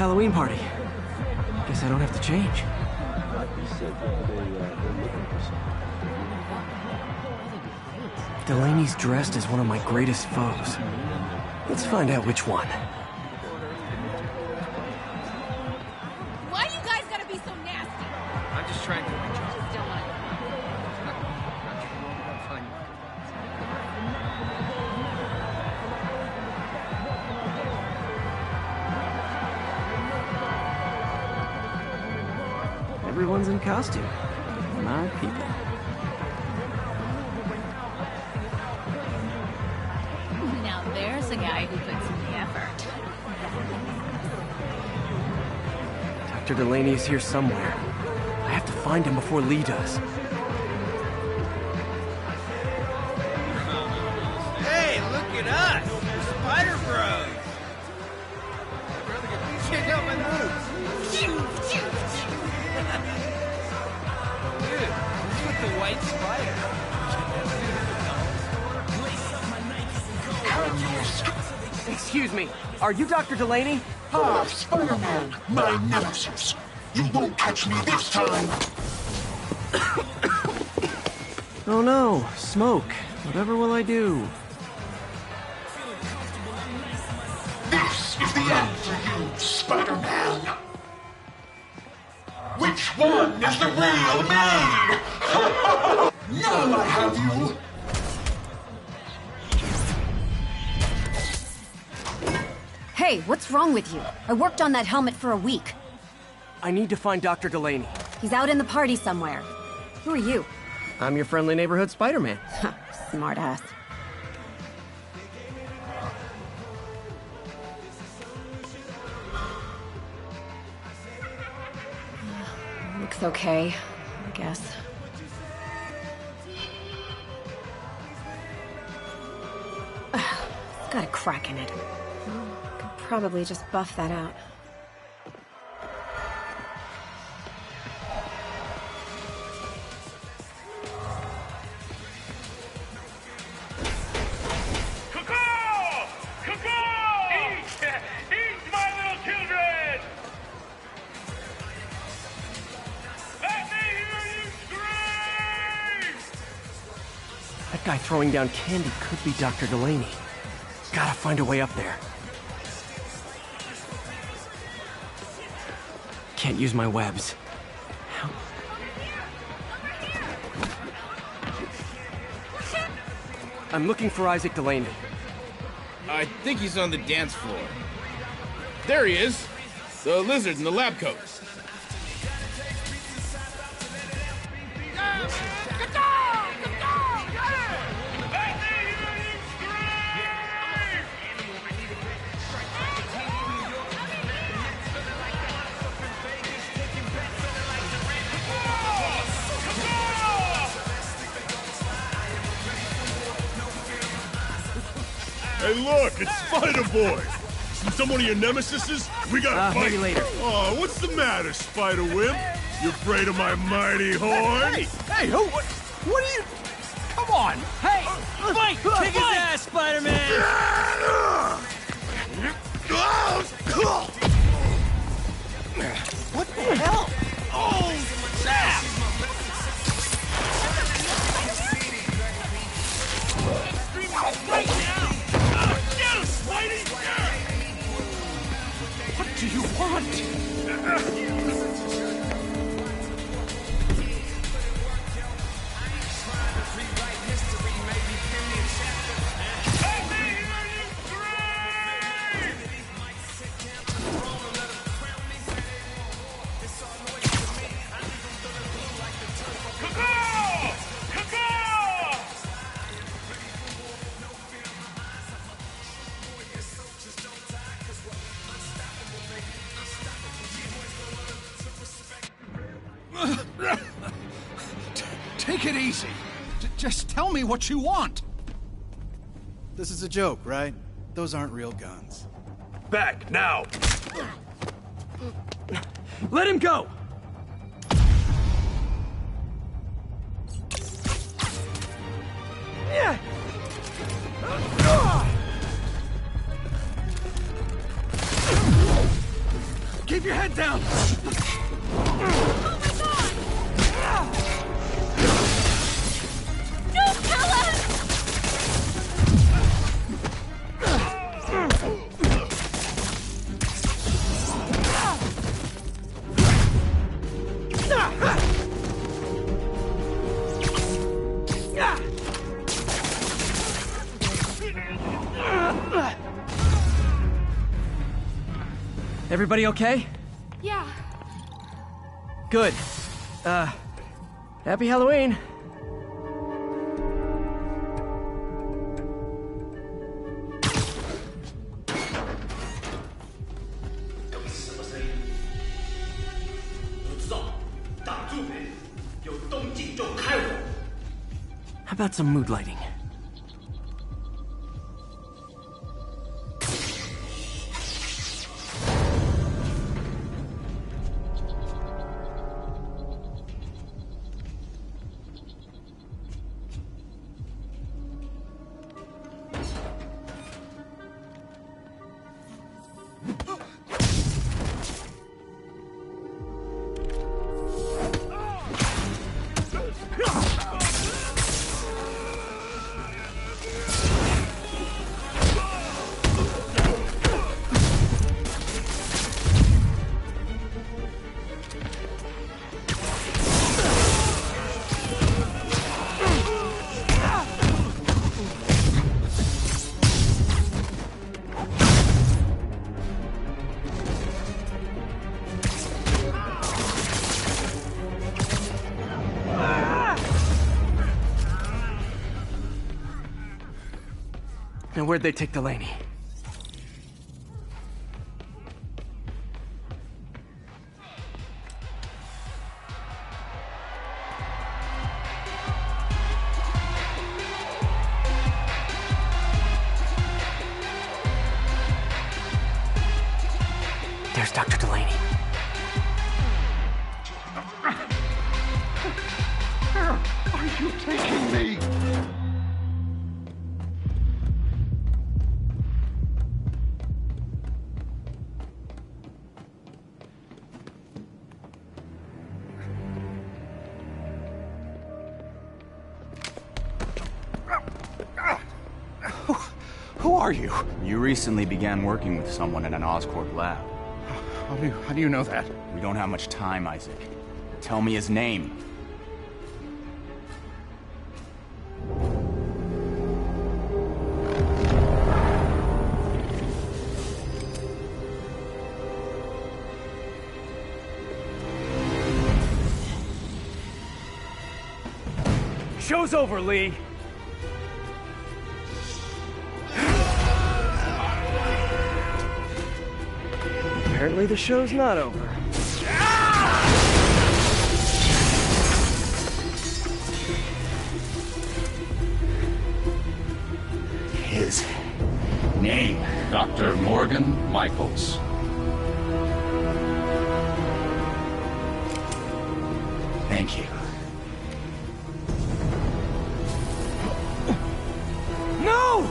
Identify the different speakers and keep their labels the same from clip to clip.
Speaker 1: Halloween party. Guess I don't have to change. Delaney's dressed as one of my greatest foes. Let's find out which one.
Speaker 2: Why you guys gotta be so nasty?
Speaker 3: I'm just trying to reach out.
Speaker 2: Just don't want
Speaker 1: Everyone's in costume. My people.
Speaker 2: Now there's a guy who puts in the effort.
Speaker 1: Dr. Delaney is here somewhere. I have to find him before Lee does.
Speaker 3: Hey, look at us! The Spider Bros! Check out my moves! Dude, what's with the white spider?
Speaker 1: Excuse me, are you Dr. Delaney?
Speaker 4: Ah, Spider-Man, my nemesis. You won't catch me this time.
Speaker 1: Oh no, smoke. Whatever will I do?
Speaker 4: This is the end for you, Spider-Man. Which one is the real me? Now I have you.
Speaker 5: Hey, what's wrong with you? I worked on that helmet for a week.
Speaker 1: I need to find Dr. Delaney.
Speaker 5: He's out in the party somewhere. Who are you?
Speaker 1: I'm your friendly neighborhood Spider-Man.
Speaker 5: Smartass. Looks okay, I guess. It's got a crack in it. Could probably just buff that out.
Speaker 1: That guy throwing down candy could be Dr. Delaney. Gotta find a way up there. Can't use my webs. How? I'm looking for Isaac Delaney.
Speaker 6: I think he's on the dance floor. There he is! The lizard in the lab coat.
Speaker 7: Hey, look, it's Spider Boy. See someone of your nemesises? We gotta fight.
Speaker 1: Maybe later.
Speaker 7: Oh, what's the matter, Spider Wimp? You afraid of my mighty horn?
Speaker 3: Hey, who? What are you? Come on! Hey! Fight! Kick his ass, Spider-Man! What the hell? Oh, snap! Right now! Get him, Spidey! What do you want?
Speaker 8: Take it easy. Just tell me what you want.
Speaker 9: This is a joke, right? Those aren't real guns.
Speaker 7: Back, now!
Speaker 1: Let him go! Yeah.
Speaker 3: Keep your head down!
Speaker 2: Oh my god! Don't kill us!
Speaker 1: Everybody okay?
Speaker 2: Yeah.
Speaker 1: Good. Happy Halloween. How about some mood lighting? And where'd they take Delaney? There's Dr. Delaney.
Speaker 4: Where are you taking me?
Speaker 9: Who are you?
Speaker 10: You recently began working with someone in an Oscorp lab.
Speaker 9: How do you know that?
Speaker 10: We don't have much time, Isaac. Tell me his name.
Speaker 1: Show's over, Lee. Apparently the show's not over.
Speaker 11: His name, Dr. Morgan Michaels. Thank you.
Speaker 1: No!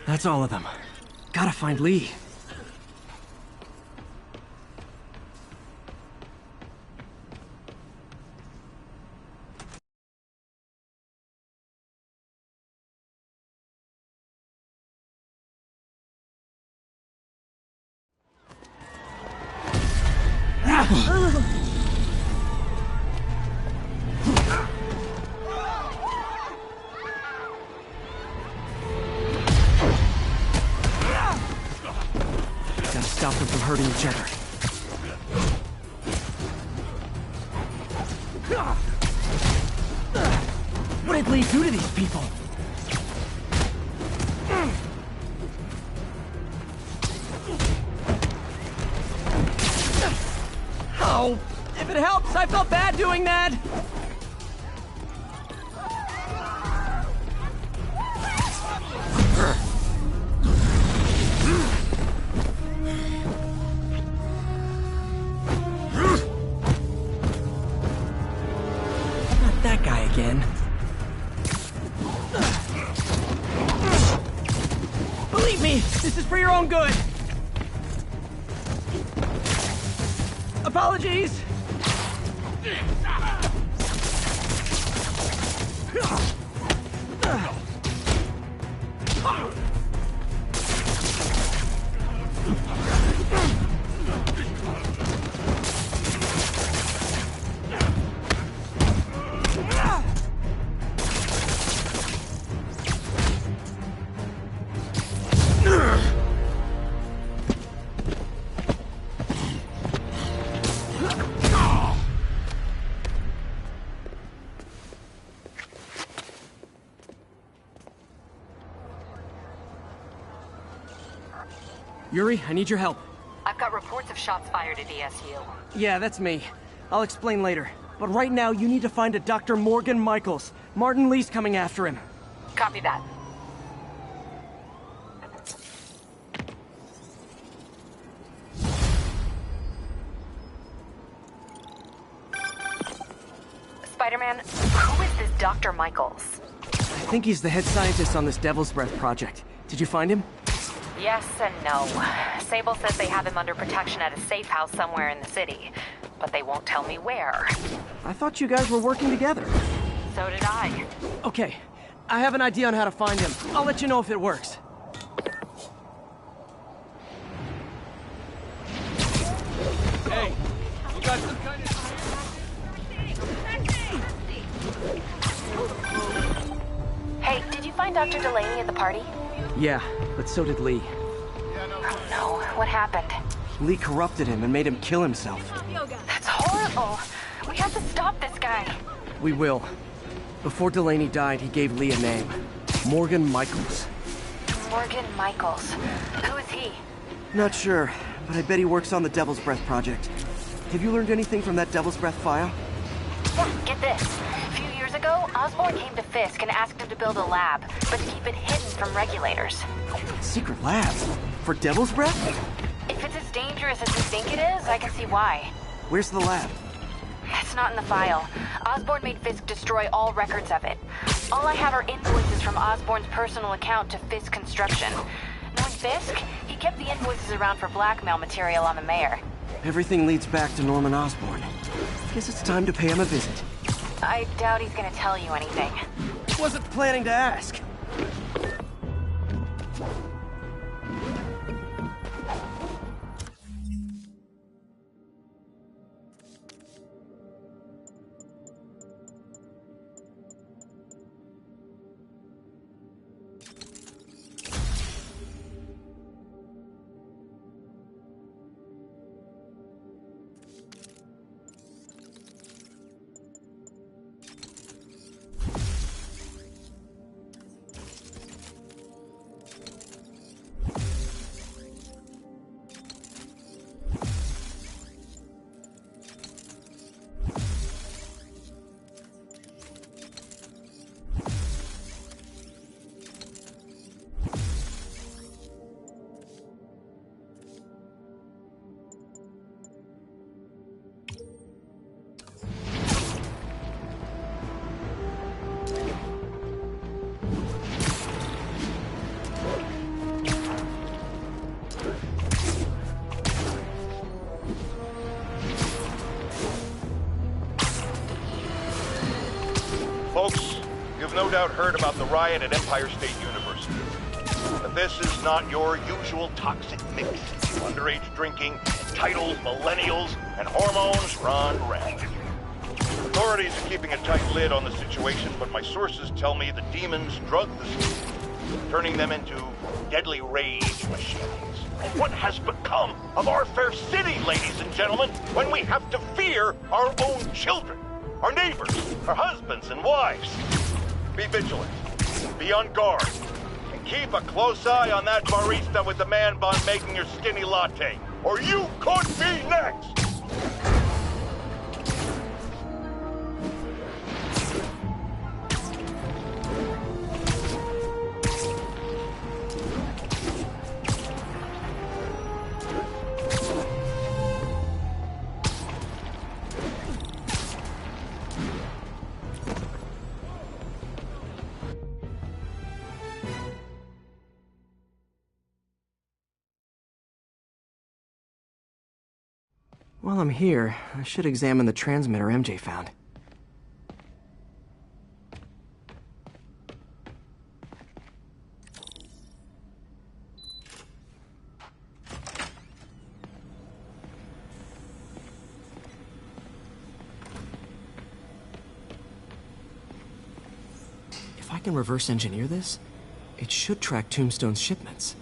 Speaker 1: That's all of them. Gotta find Lee. Gotta stop them from hurting each other. What did Lee do to these people? Oh, if it helps, I felt bad doing that. Not that guy again. Believe me, this is for your own good. Apologies! Yuri, I need your help.
Speaker 12: I've got reports of shots fired at ESU.
Speaker 1: Yeah, that's me. I'll explain later. But right now, you need to find a Dr. Morgan Michaels. Martin Lee's coming after him.
Speaker 12: Copy that. Spider-Man, who is this Dr. Michaels?
Speaker 1: I think he's the head scientist on this Devil's Breath project. Did you find him?
Speaker 12: Yes and no. Sable says they have him under protection at a safe house somewhere in the city, but they won't tell me where.
Speaker 1: I thought you guys were working together.
Speaker 12: So did I.
Speaker 1: Okay, I have an idea on how to find him. I'll let you know if it works.
Speaker 3: Hey, you got some kind of...
Speaker 12: Hey, did you find Dr. Delaney at the party?
Speaker 1: Yeah, but so did Lee.
Speaker 12: Oh no, what happened?
Speaker 1: Lee corrupted him and made him kill himself.
Speaker 12: That's horrible. We have to stop this guy.
Speaker 1: We will. Before Delaney died, he gave Lee a name. Morgan Michaels.
Speaker 12: Morgan Michaels. Who is he?
Speaker 1: Not sure, but I bet he works on the Devil's Breath project. Have you learned anything from that Devil's Breath file?
Speaker 12: Yeah, get this. A few years ago, Osborn came to Fisk and asked him to build a lab, but to keep it hidden from regulators.
Speaker 1: Secret labs? For Devil's Breath?
Speaker 12: If it's as dangerous as we think it is, I can see why.
Speaker 1: Where's the lab?
Speaker 12: It's not in the file. Osborn made Fisk destroy all records of it. All I have are invoices from Osborn's personal account to Fisk Construction. Knowing Fisk, he kept the invoices around for blackmail material on the mayor.
Speaker 1: Everything leads back to Norman Osborn. Guess it's time to pay him a visit.
Speaker 12: I doubt he's gonna tell you anything.
Speaker 1: Wasn't planning to ask.
Speaker 7: Folks, you've no doubt heard about the riot at Empire State University. The
Speaker 13: This is not your usual toxic mix. Underage drinking, entitled millennials, and hormones run rampant. Authorities are keeping a tight lid on the situation, but my sources tell me the demons drug the students, turning them into deadly rage machines. And what has become of our fair city, ladies and gentlemen, when we have to fear our own children, our neighbors, our husbands and wives? Be vigilant, be on guard, and keep a close eye on that barista with the man bun making your skinny latte, or you could be next!
Speaker 1: While I'm here, I should examine the transmitter MJ found. If I can reverse engineer this, it should track Tombstone's shipments.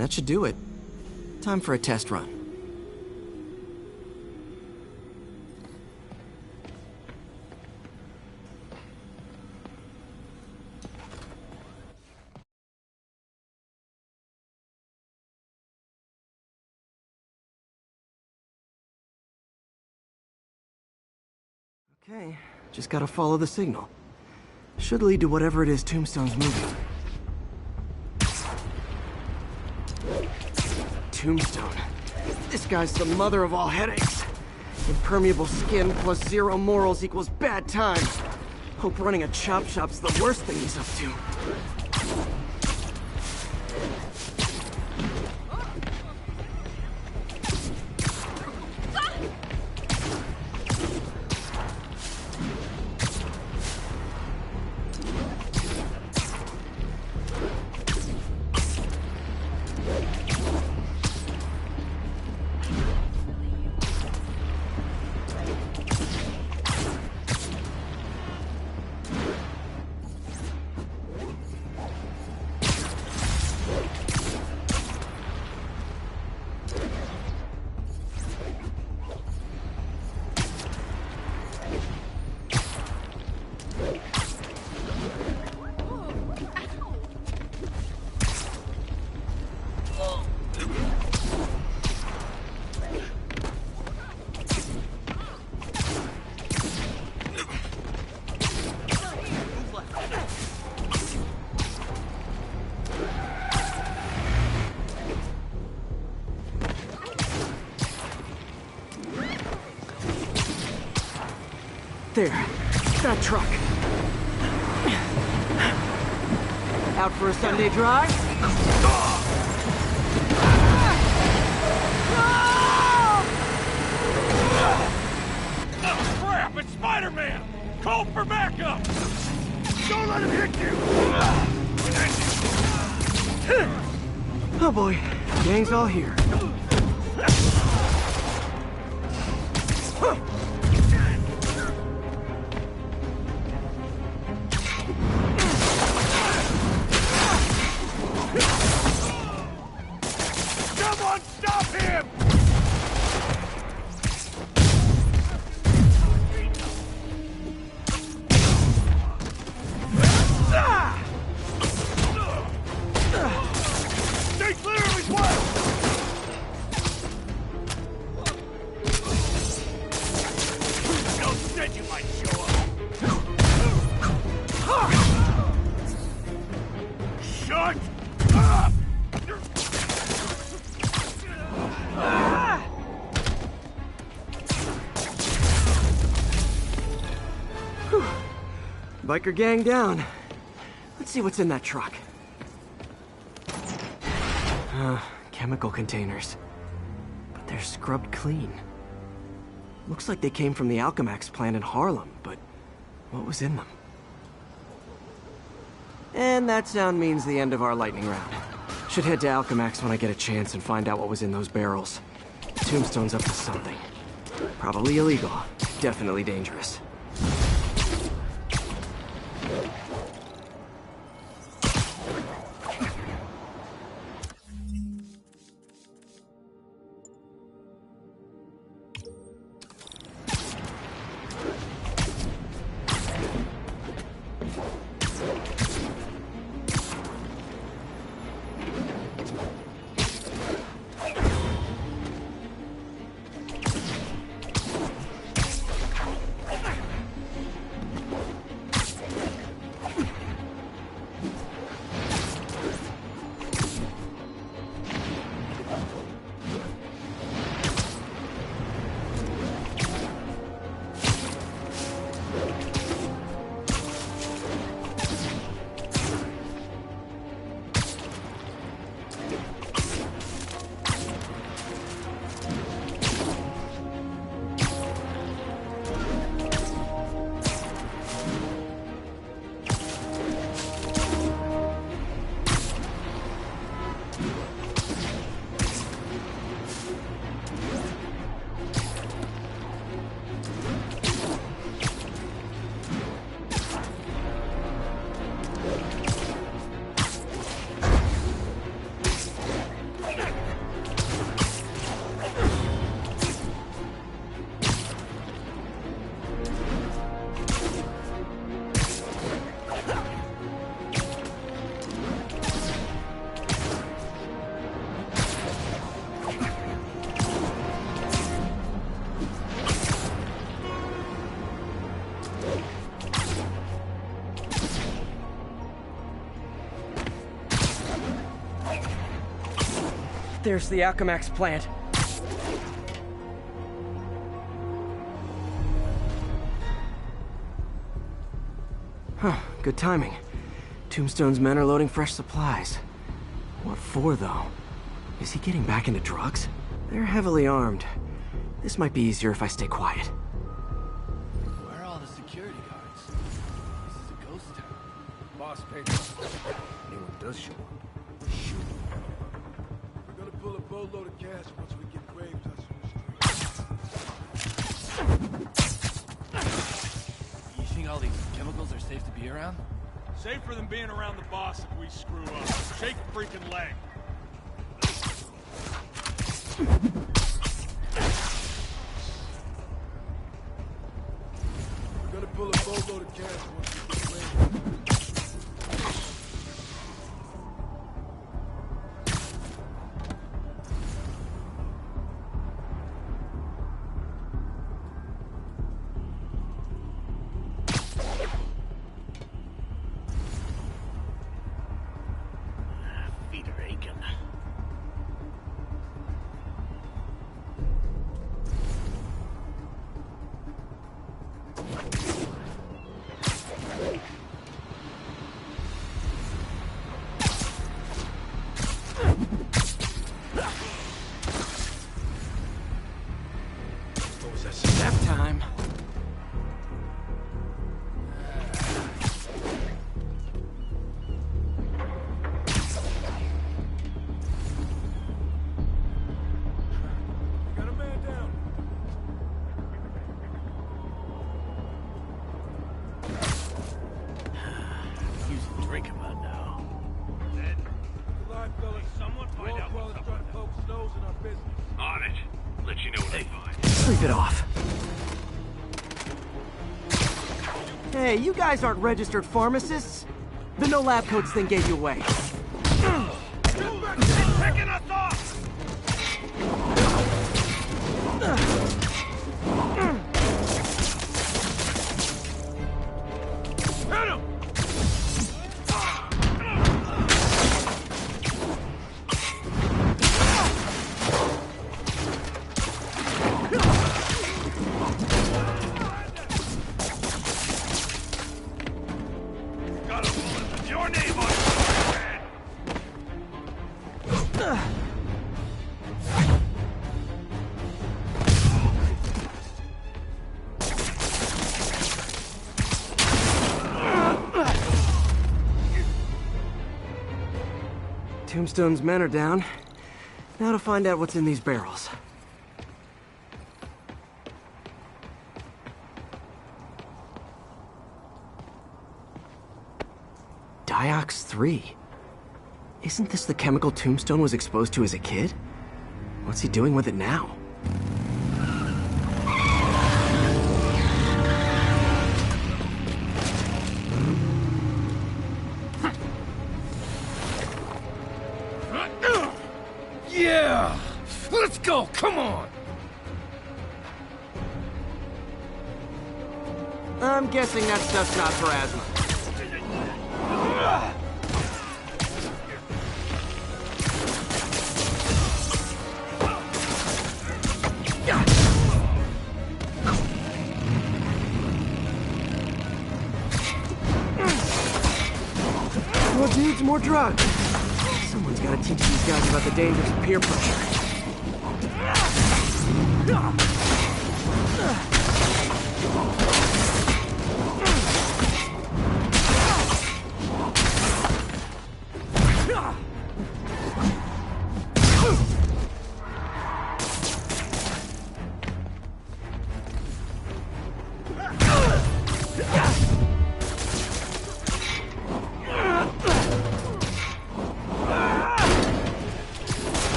Speaker 1: That should do it. Time for a test run. Okay, just gotta follow the signal. Should lead to whatever it is Tombstone's moving. Tombstone. This guy's the mother of all headaches. Impermeable skin plus zero morals equals bad time. Hope running a chop shop's the worst thing he's up to. There, that truck. Out for a Sunday drive?
Speaker 3: Oh, crap! It's Spider-Man! Call for backup! Don't let him hit you!
Speaker 1: Oh boy, gang's all here.
Speaker 3: Someone stop him! Stay clear of his way! Don't said you might show up. Shut up!
Speaker 1: Biker gang down. Let's see what's in that truck. Chemical containers. But they're scrubbed clean. Looks like they came from the Alchemax plant in Harlem, but what was in them? And that sound means the end of our lightning round. Should head to Alchemax when I get a chance and find out what was in those barrels. Tombstone's up to something. Probably illegal. Definitely dangerous. There's the Alchemax plant. Huh, good timing. Tombstone's men are loading fresh supplies. What for, though? Is he getting back into drugs? They're heavily armed. This might be easier if I stay quiet.
Speaker 14: Where are all the security guards? This is a ghost town. Boss paid us. Anyone does show up, shoot. We're gonna pull a boatload of cash once we get grave dust. You think all these chemicals are safe to be around?
Speaker 3: Safer than being around the boss if we screw up. Shake a freaking leg.
Speaker 14: We're gonna pull a boatload of cash once we get grave.
Speaker 1: Nap time.
Speaker 14: Got a man down.
Speaker 3: Use a drink about now.
Speaker 14: Good line, fellas.
Speaker 3: Someone find out what's up
Speaker 14: trying to poke snows in our business.
Speaker 3: on it. Let you know what I find.
Speaker 1: Sleep it off. Hey, you guys aren't registered pharmacists. The no lab coats thing gave you away.
Speaker 3: Picking us off! Hit him! Got a bullet with your name on it, man.
Speaker 1: Tombstone's men are down. Now to find out what's in these barrels. Diox 3. Isn't this the chemical Tombstone was exposed to as a kid? What's he doing with it now?
Speaker 3: Yeah! Let's go! Come on!
Speaker 1: I'm guessing that stuff's not for asthma. More dudes, more drugs. Someone's gotta teach these guys about the dangers of peer pressure.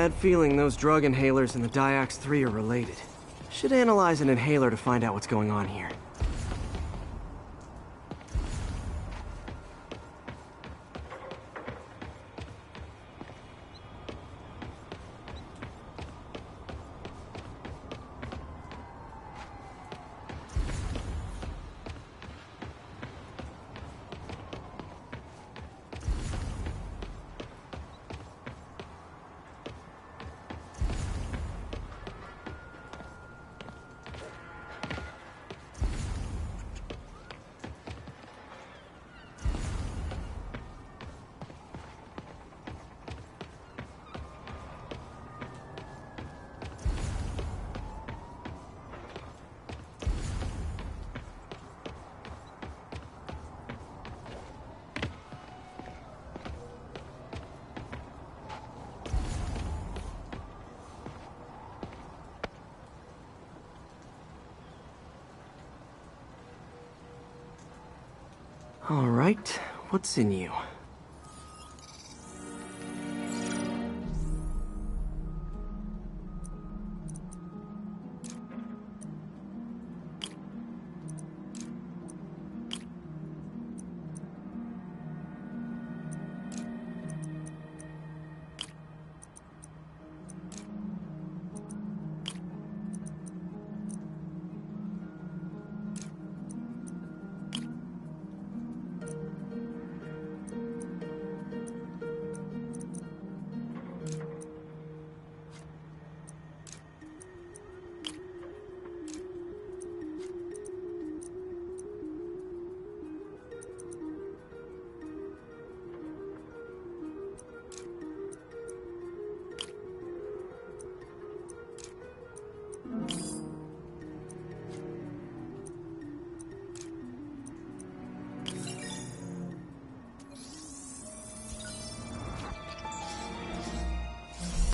Speaker 1: bad feeling those drug inhalers and the Diox-3 are related. Should analyze an inhaler to find out what's going on here. All right, what's in you?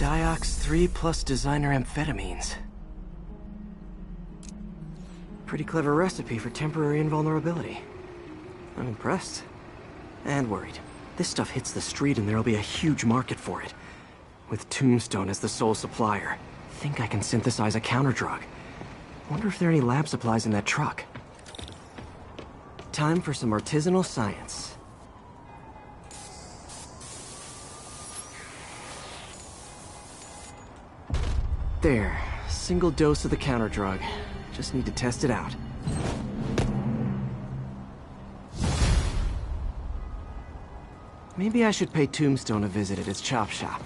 Speaker 1: Diox-3 plus designer amphetamines. Pretty clever recipe for temporary invulnerability. I'm impressed. And worried. This stuff hits the street and there'll be a huge market for it. With Tombstone as the sole supplier. Think I can synthesize a counter-drug. Wonder if there are any lab supplies in that truck. Time for some artisanal science. There. Single dose of the counter-drug. Just need to test it out. Maybe I should pay Tombstone a visit at his chop shop.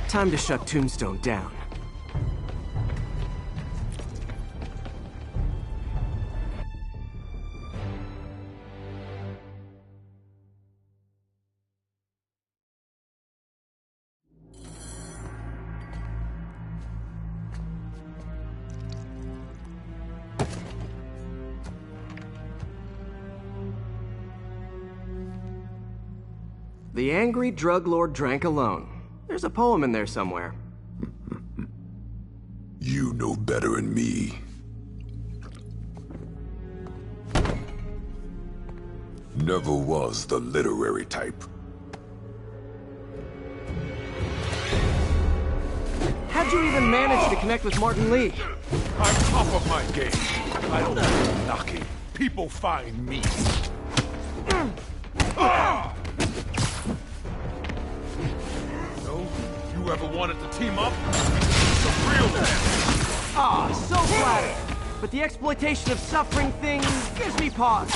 Speaker 1: Time to shut Tombstone down. The angry drug lord drank alone. There's a poem in there somewhere.
Speaker 7: You know better than me. Never was the literary type.
Speaker 1: How'd you even manage to connect with Martin Lee?
Speaker 3: I'm top of my game. I don't need knocking. People find me. So, you ever wanted to team up? The real man.
Speaker 1: Aw, so flattering. But the exploitation of suffering thing gives me pause.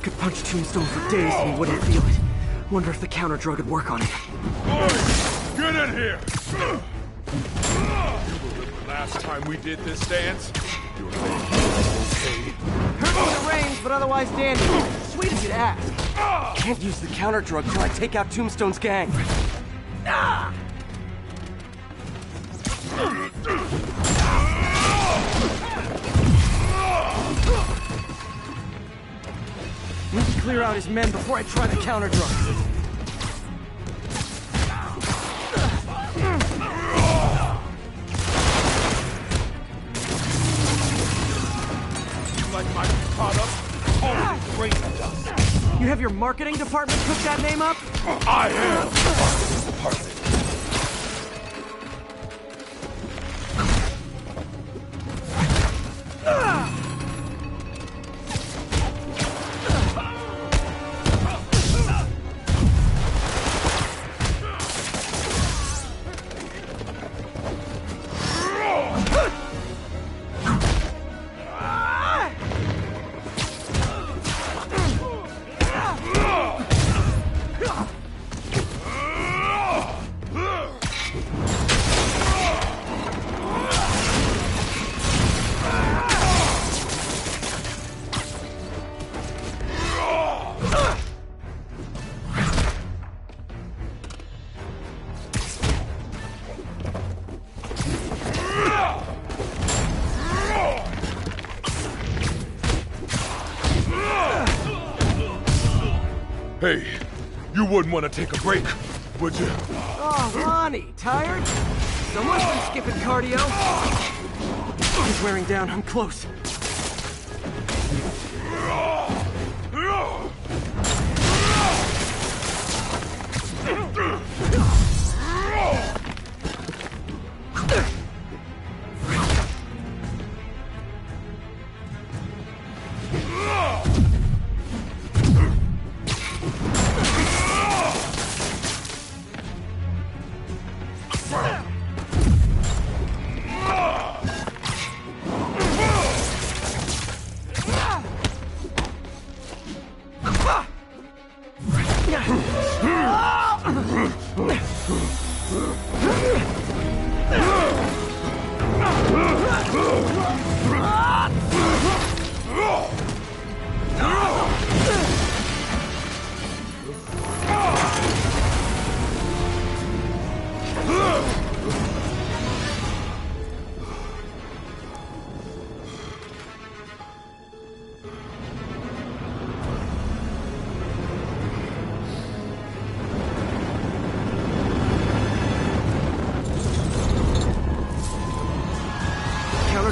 Speaker 1: Could punch Tombstone for days and he wouldn't feel it. Wonder if the counter drug would work on it.
Speaker 3: Boys, get in here! You remember last time we did this dance? Your leg was okay.
Speaker 1: Hurt in the range, but otherwise dandy. Sweet of you to ask. Can't use the counter drug till I take out Tombstone's gang. Need to clear out his men before I try the counter drug.
Speaker 3: Like my caught up? Oh, great dust.
Speaker 1: You have your marketing department cook that name up?
Speaker 3: I am the marketing department. Hey, you wouldn't want to take a break, would you?
Speaker 1: Oh, Lonnie, tired? Someone's been skipping cardio. He's wearing down, I'm close.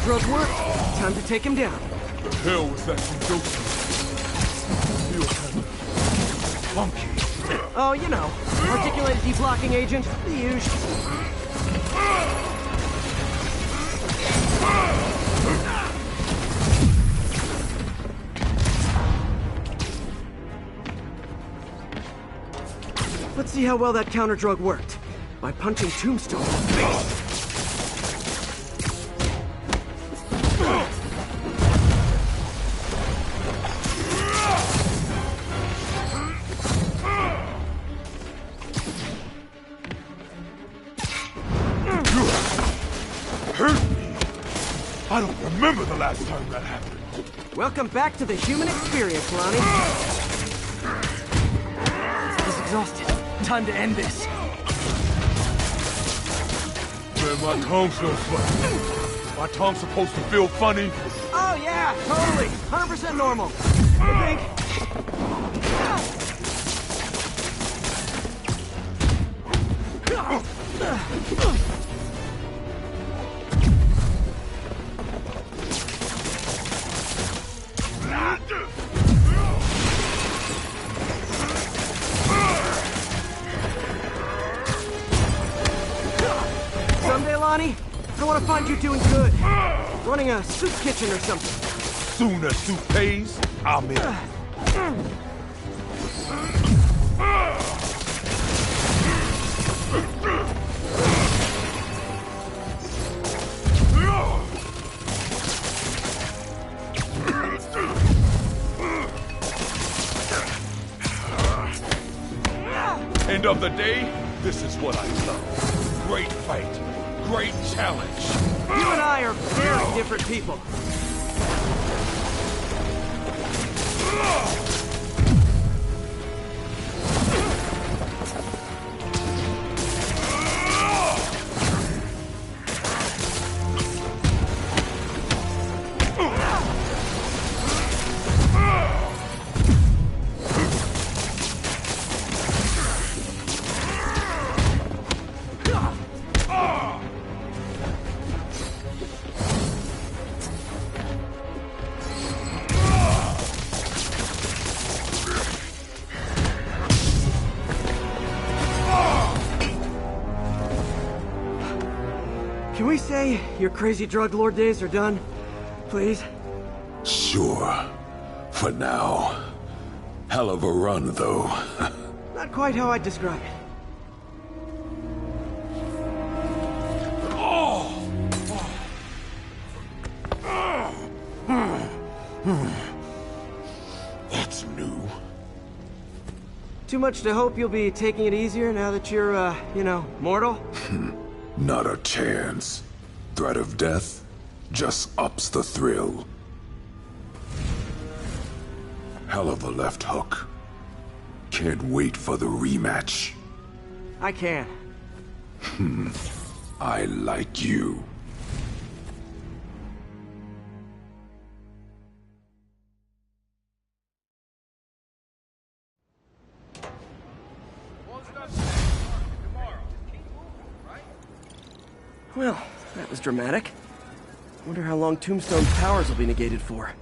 Speaker 1: Drug worked. Time to take him down.
Speaker 3: The hell was that from Joseph? Feels kind of funky.
Speaker 1: Oh, you know, articulated deblocking agent, the usual. Let's see how well that counter drug worked. By punching Tombstone in the face.
Speaker 3: I don't remember the last time that happened.
Speaker 1: Welcome back to the human experience, Lonnie. He's exhausted. Time to end this.
Speaker 3: Man, my tongue feels funny. My tongue's supposed to feel funny.
Speaker 1: Oh yeah, totally. 100% normal. I think. Someday, Lonnie, I want to find you doing good. Running a soup kitchen or something.
Speaker 3: Soon as soup pays, I'm in. End of the day, this is what I love. Great fight. Great challenge.
Speaker 1: You and I are very different people. Can we say your crazy drug lord days are done? Please?
Speaker 15: Sure. For now. Hell of a run, though.
Speaker 1: Not quite how I'd describe it.
Speaker 15: That's new.
Speaker 1: Too much to hope you'll be taking it easier now that you're, mortal?
Speaker 15: Not a chance. Threat of death just ups the thrill. Hell of a left hook. Can't wait for the rematch.
Speaker 1: I can.
Speaker 15: I like you.
Speaker 1: Well, that was dramatic. Wonder how long Tombstone's powers will be negated for.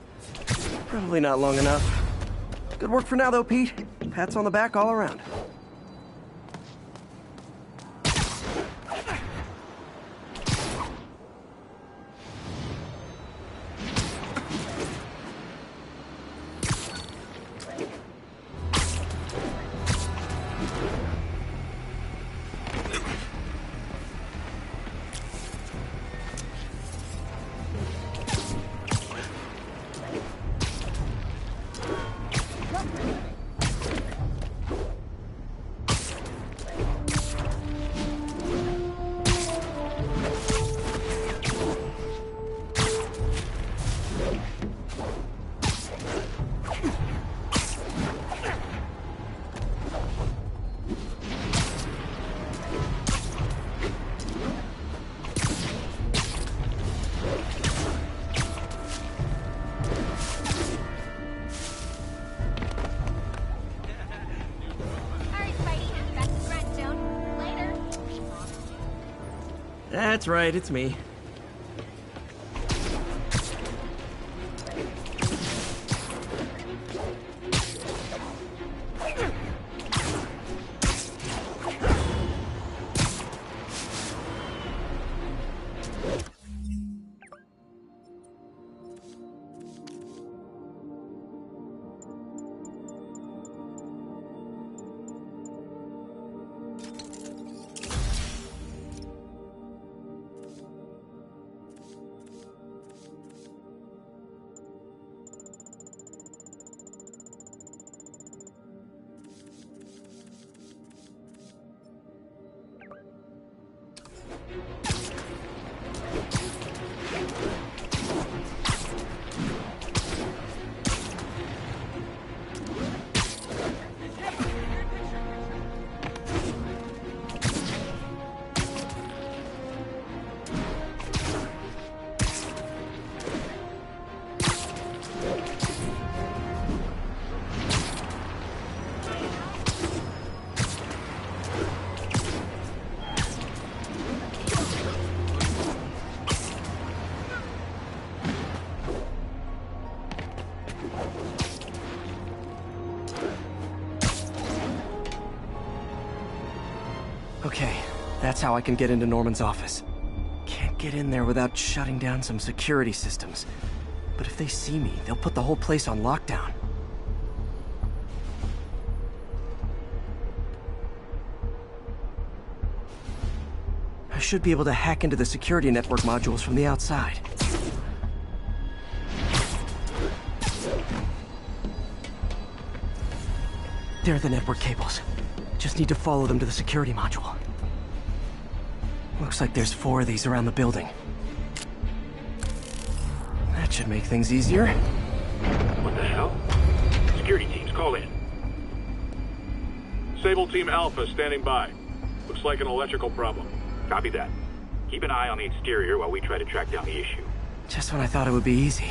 Speaker 1: Probably not long enough. Good work for now, though, Pete. Pats on the back all around. That's right, it's me. Okay, that's how I can get into Norman's office. Can't get in there without shutting down some security systems. But if they see me, they'll put the whole place on lockdown. I should be able to hack into the security network modules from the outside. There are the network cables. Just need to follow them to the security module. Looks like there's 4 of these around the building. That should make things easier.
Speaker 16: What the hell? Security teams, call in.
Speaker 17: Sable Team Alpha standing by. Looks like an electrical problem.
Speaker 16: Copy that. Keep an eye on the exterior while we try to track down the issue.
Speaker 1: Just when I thought it would be easy.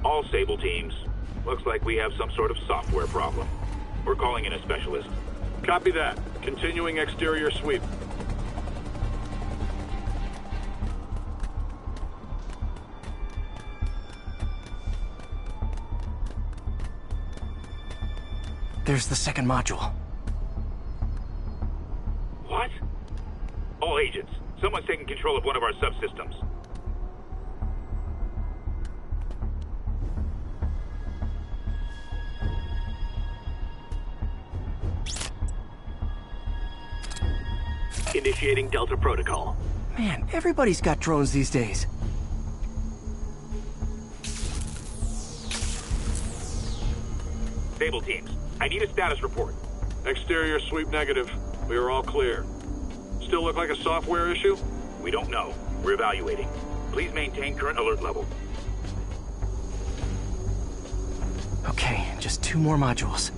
Speaker 16: All Sable teams. Looks like we have some sort of software problem. We're calling in a specialist.
Speaker 17: Copy that. Continuing exterior sweep.
Speaker 1: There's the second module.
Speaker 16: What? All agents, someone's taking control of one of our subsystems. Initiating Delta Protocol.
Speaker 1: Man, everybody's got drones these days.
Speaker 16: Sable teams, I need a status report.
Speaker 17: Exterior sweep negative. We are all clear. Still look like a software issue?
Speaker 16: We don't know. We're evaluating. Please maintain current alert level.
Speaker 1: Okay, just 2 more modules.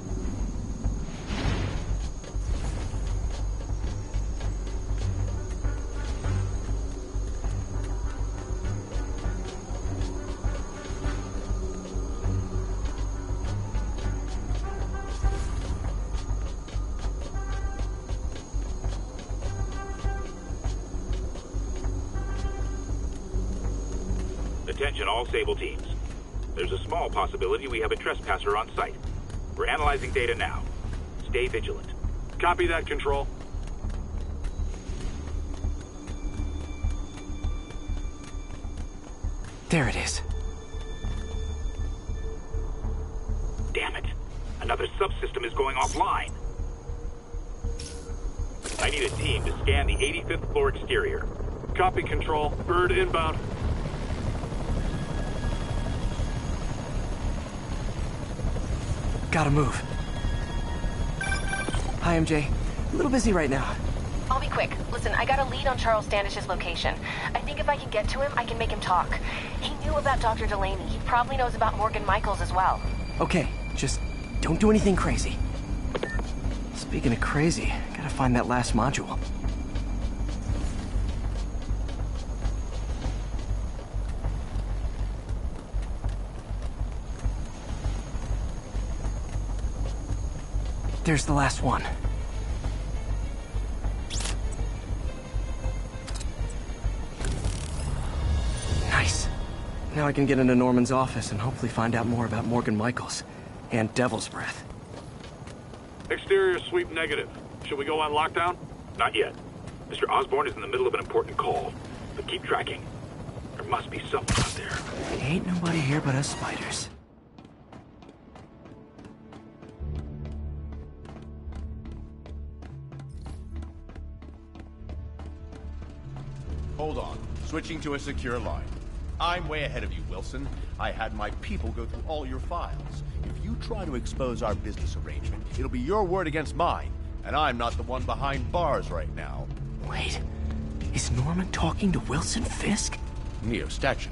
Speaker 16: Attention all Sable teams. There's a small possibility we have a trespasser on site. We're analyzing data now. Stay vigilant.
Speaker 17: Copy that, Control.
Speaker 1: There it is.
Speaker 16: Damn it. Another subsystem is going offline. I need a team to scan the 85th floor exterior.
Speaker 17: Copy, Control. Bird inbound.
Speaker 1: Gotta move. Hi, MJ. A little busy right now.
Speaker 12: I'll be quick. Listen, I got a lead on Charles Standish's location. I think if I can get to him, I can make him talk. He knew about Dr. Delaney. He probably knows about Morgan Michaels as well.
Speaker 1: Okay, just don't do anything crazy. Speaking of crazy, gotta find that last module. There's the last one. Nice. Now I can get into Norman's office and hopefully find out more about Morgan Michaels and Devil's Breath.
Speaker 17: Exterior sweep negative. Should we go on lockdown?
Speaker 16: Not yet. Mr. Osborn is in the middle of an important call. But keep tracking. There must be someone out there.
Speaker 1: Ain't nobody here but us spiders.
Speaker 18: Hold on. Switching to a secure line. I'm way ahead of you, Wilson. I had my people go through all your files. If you try to expose our business arrangement, it'll be your word against mine. And I'm not the one behind bars right now.
Speaker 1: Wait. Is Norman talking to Wilson Fisk?
Speaker 18: Neo statue.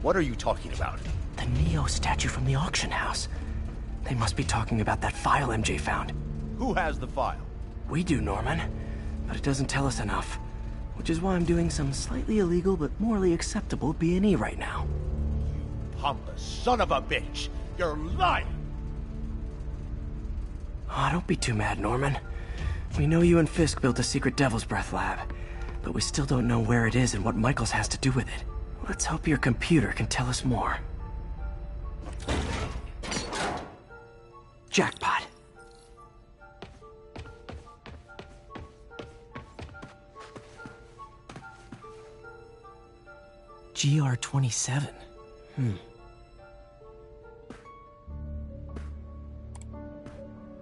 Speaker 18: What are you talking about?
Speaker 1: The Neo statue from the auction house. They must be talking about that file MJ found.
Speaker 18: Who has the file?
Speaker 1: We do, Norman. But it doesn't tell us enough. Which is why I'm doing some slightly illegal but morally acceptable B&E right now.
Speaker 18: You pompous son of a bitch! You're lying!
Speaker 1: Oh, don't be too mad, Norman. We know you and Fisk built a secret Devil's Breath lab, but we still don't know where it is and what Michaels has to do with it. Let's hope your computer can tell us more. Jackpot. GR27.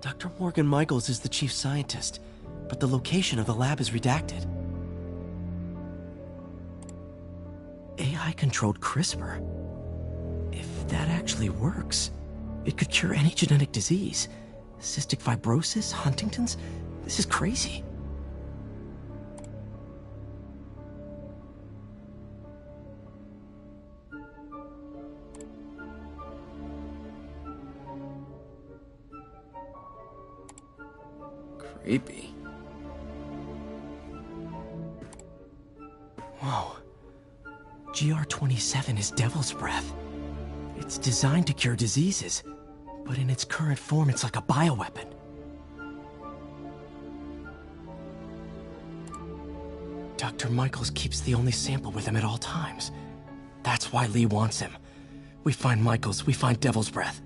Speaker 1: Dr. Morgan Michaels is the chief scientist, but the location of the lab is redacted. AI-controlled CRISPR. If that actually works, it could cure any genetic disease. Cystic fibrosis, Huntington's? This is crazy.
Speaker 6: Creepy.
Speaker 1: Whoa. GR27 is Devil's Breath. It's designed to cure diseases, but in its current form, it's like a bioweapon. Dr. Michaels keeps the only sample with him at all times. That's why Lee wants him. We find Michaels, we find Devil's Breath.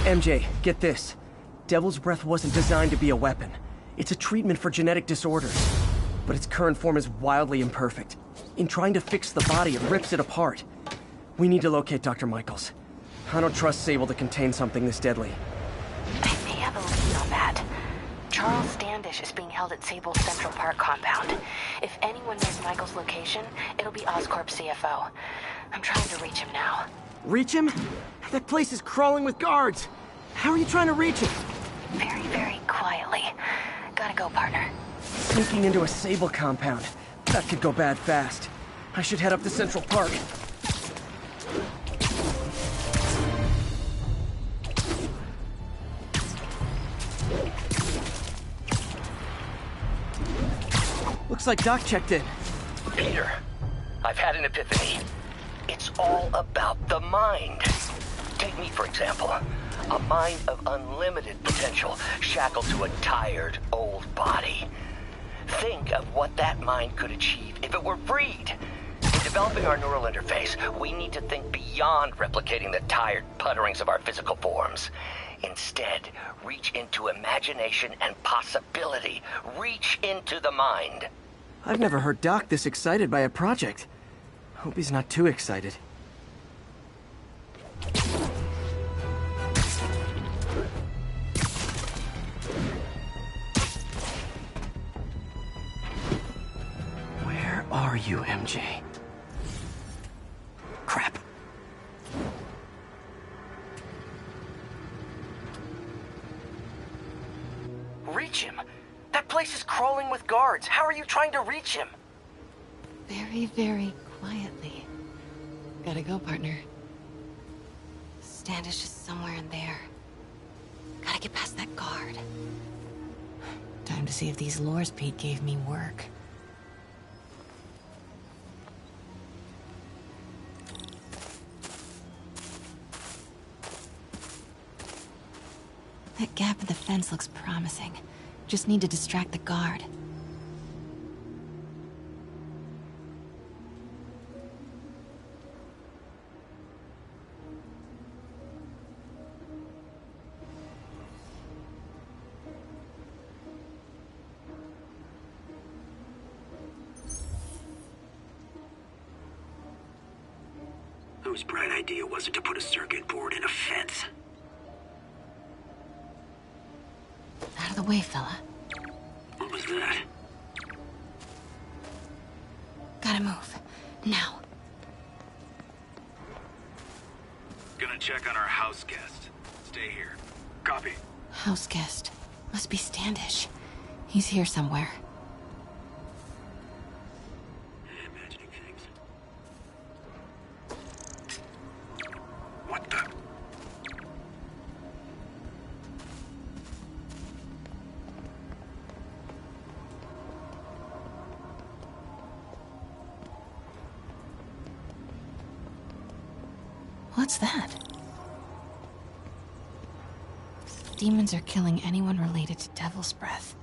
Speaker 1: MJ, get this. Devil's Breath wasn't designed to be a weapon. It's a treatment for genetic disorders. But its current form is wildly imperfect. In trying to fix the body, it rips it apart. We need to locate Dr. Michaels. I don't trust Sable to contain something this deadly.
Speaker 12: I may have a lead on that. Charles Standish is being held at Sable's Central Park compound. If anyone knows Michaels' location, it'll be Oscorp's CFO. I'm trying to reach him now.
Speaker 1: Reach him? That place is crawling with guards. How are you trying to reach him?
Speaker 12: Very, very quietly. Gotta go, partner.
Speaker 1: Sneaking into a Sable compound. That could go bad fast. I should head up to Central Park. Looks like Doc checked in.
Speaker 19: Peter, I've had an epiphany. It's all about the mind. Take me, for example. A mind of unlimited potential, shackled to a tired, old body. Think of what that mind could achieve if it were freed. In developing our neural interface, we need to think beyond replicating the tired putterings of our physical forms. Instead, reach into imagination and possibility. Reach into the mind.
Speaker 1: I've never heard Doc this excited by a project. Hope he's not too excited. Where are you, MJ? Crap.
Speaker 19: Reach him? That place is crawling with guards. How are you trying to reach him?
Speaker 12: Very, very quietly. Gotta go, partner. Standish is somewhere in there. Gotta get past that guard. Time to see if these lures Pete gave me work. That gap in the fence looks promising. Just need to distract the guard.
Speaker 20: Whose bright idea was it to put a circuit board in a fence?
Speaker 12: Out of the way, fella.
Speaker 20: What was that?
Speaker 12: Gotta move. Now.
Speaker 20: Gonna check on our house guest. Stay here. Copy.
Speaker 12: House guest. Must be Standish. He's here somewhere.
Speaker 20: Imagining things. What the?
Speaker 12: What's that? Demons are killing anyone related to Devil's Breath.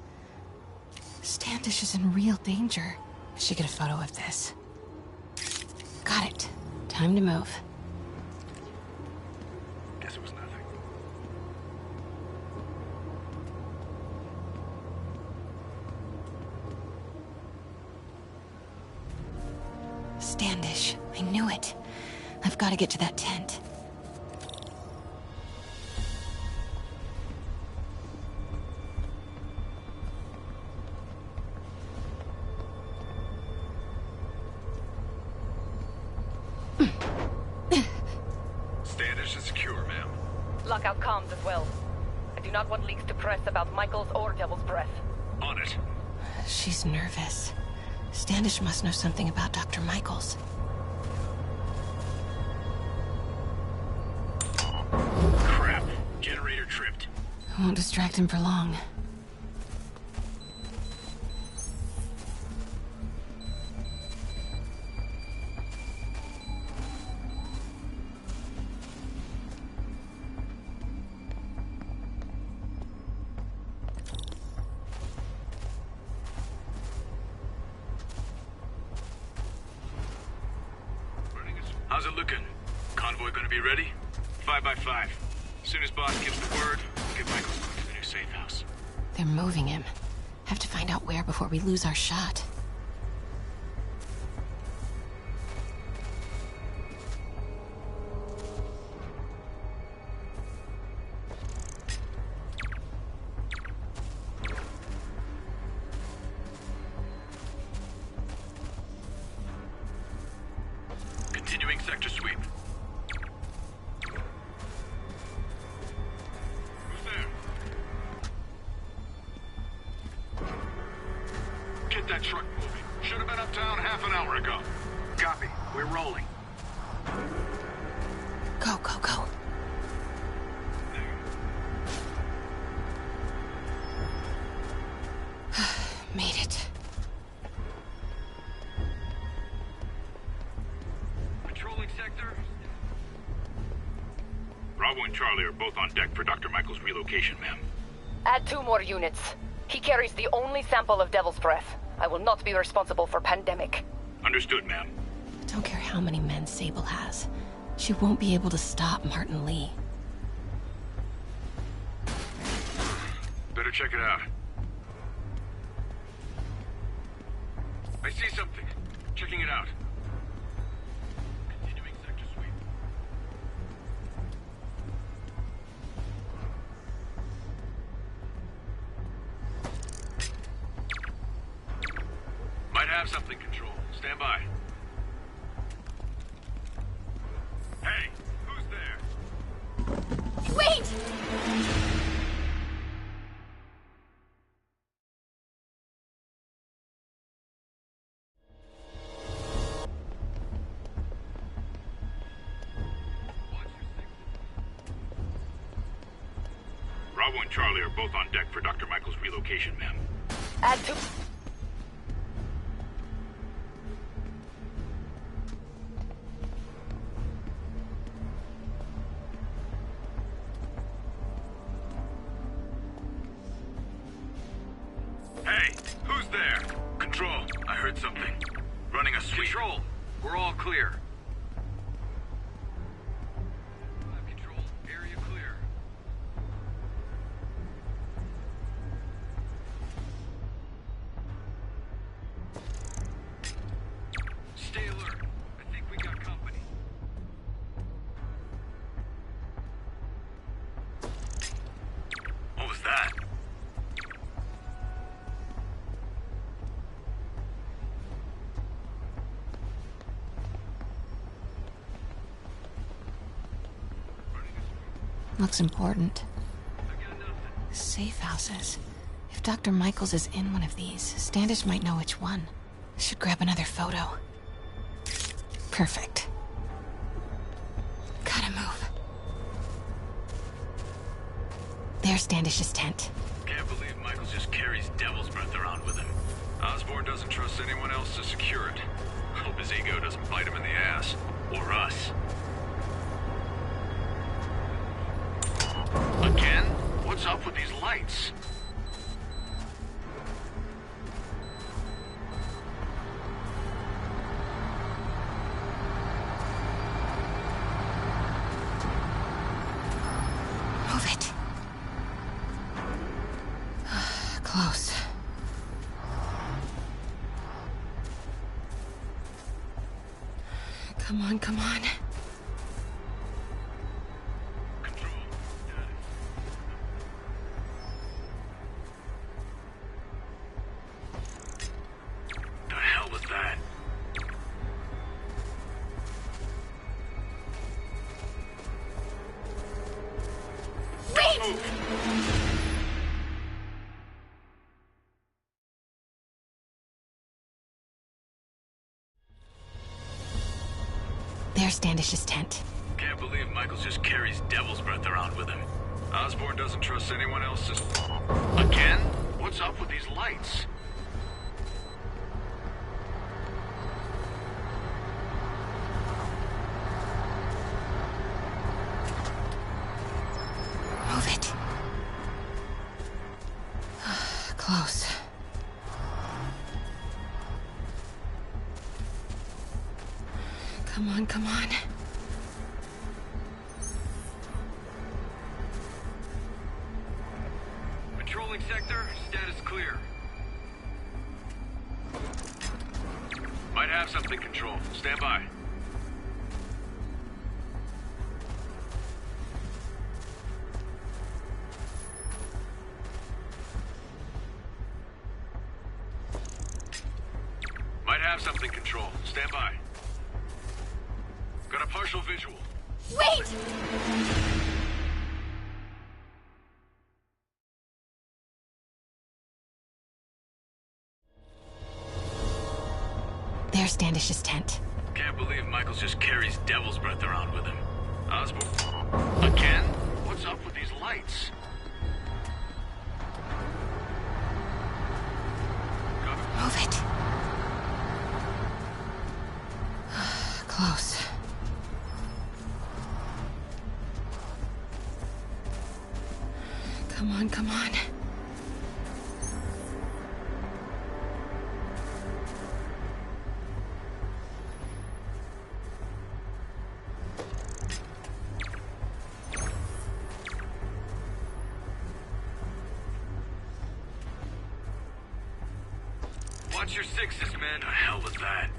Speaker 12: Standish is in real danger. I should get a photo of this. Got it. Time to move.
Speaker 20: Guess it was nothing.
Speaker 12: Standish. I knew it. I've got to get to that tent.
Speaker 20: Standish is secure, ma'am.
Speaker 21: Lockout comms as well. I do not want leaks to press about Michaels or Devil's Breath.
Speaker 20: On it.
Speaker 12: She's nervous. Standish must know something about Dr. Michaels.
Speaker 20: Crap. Generator tripped.
Speaker 12: I won't distract him for long.
Speaker 20: How's it looking? Convoy gonna be ready? 5 by 5. As soon as boss gives the word, get Michaels moved to the new safe house.
Speaker 12: They're moving him. Have to find out where before we lose our shot.
Speaker 20: Continuing sector sweep. Who's there? Get that truck moving. Should have been uptown half an hour ago. Copy. We're rolling.
Speaker 12: Go, go, go. Made it.
Speaker 20: Patrolling sector. Bravo and Charlie are both on deck for Dr. Michaels' relocation, ma'am.
Speaker 21: Add 2 more units. He carries the only sample of Devil's Breath. I will not be responsible for pandemic.
Speaker 20: Understood, ma'am.
Speaker 12: Don't care how many men Sable has. She won't be able to stop Martin Lee.
Speaker 20: Better check it out. I see something. Checking it out. Continuing sector sweep. Might have something, Control. Stand by. Hey, who's there?
Speaker 5: Wait!
Speaker 20: Bravo and Charlie are both on deck for Dr. Michaels' relocation, ma'am.
Speaker 21: Add 2...
Speaker 20: Hey, who's there? Control, I heard something. Running a sweep. Control, we're all clear. Control, area clear. Stay alert. I think we got company. What was that?
Speaker 12: Looks important. Safe houses. If Dr. Michaels is in one of these, Standish might know which one. Should grab another photo. Perfect. Gotta move. There's Standish's tent.
Speaker 20: Can't believe Michaels just carries Devil's Breath around with him. Osborn doesn't trust anyone else to secure it. Hope his ego doesn't bite him in the ass. Or us. Again? What's up with these lights?
Speaker 5: Close. Come on, come on.
Speaker 20: The hell was that?
Speaker 5: Wait! There's Standish's tent.
Speaker 20: Can't believe Michaels just carries devil's breath around with him. Osborn doesn't trust anyone else to... Again? What's up with these lights?
Speaker 5: Move it. Close. Come on, come on.
Speaker 20: Patrolling sector, status clear. Might have something, Control. Stand by. Might have something, Control. Stand by. Got a partial visual.
Speaker 5: Wait! There's Standish's tent.
Speaker 20: Can't believe Michaels just carries devil's breath around with him. Osborn... Again? What's up with these lights?
Speaker 5: Move it. Close. Come on, come on.
Speaker 20: Watch your sixes, man. The hell was that?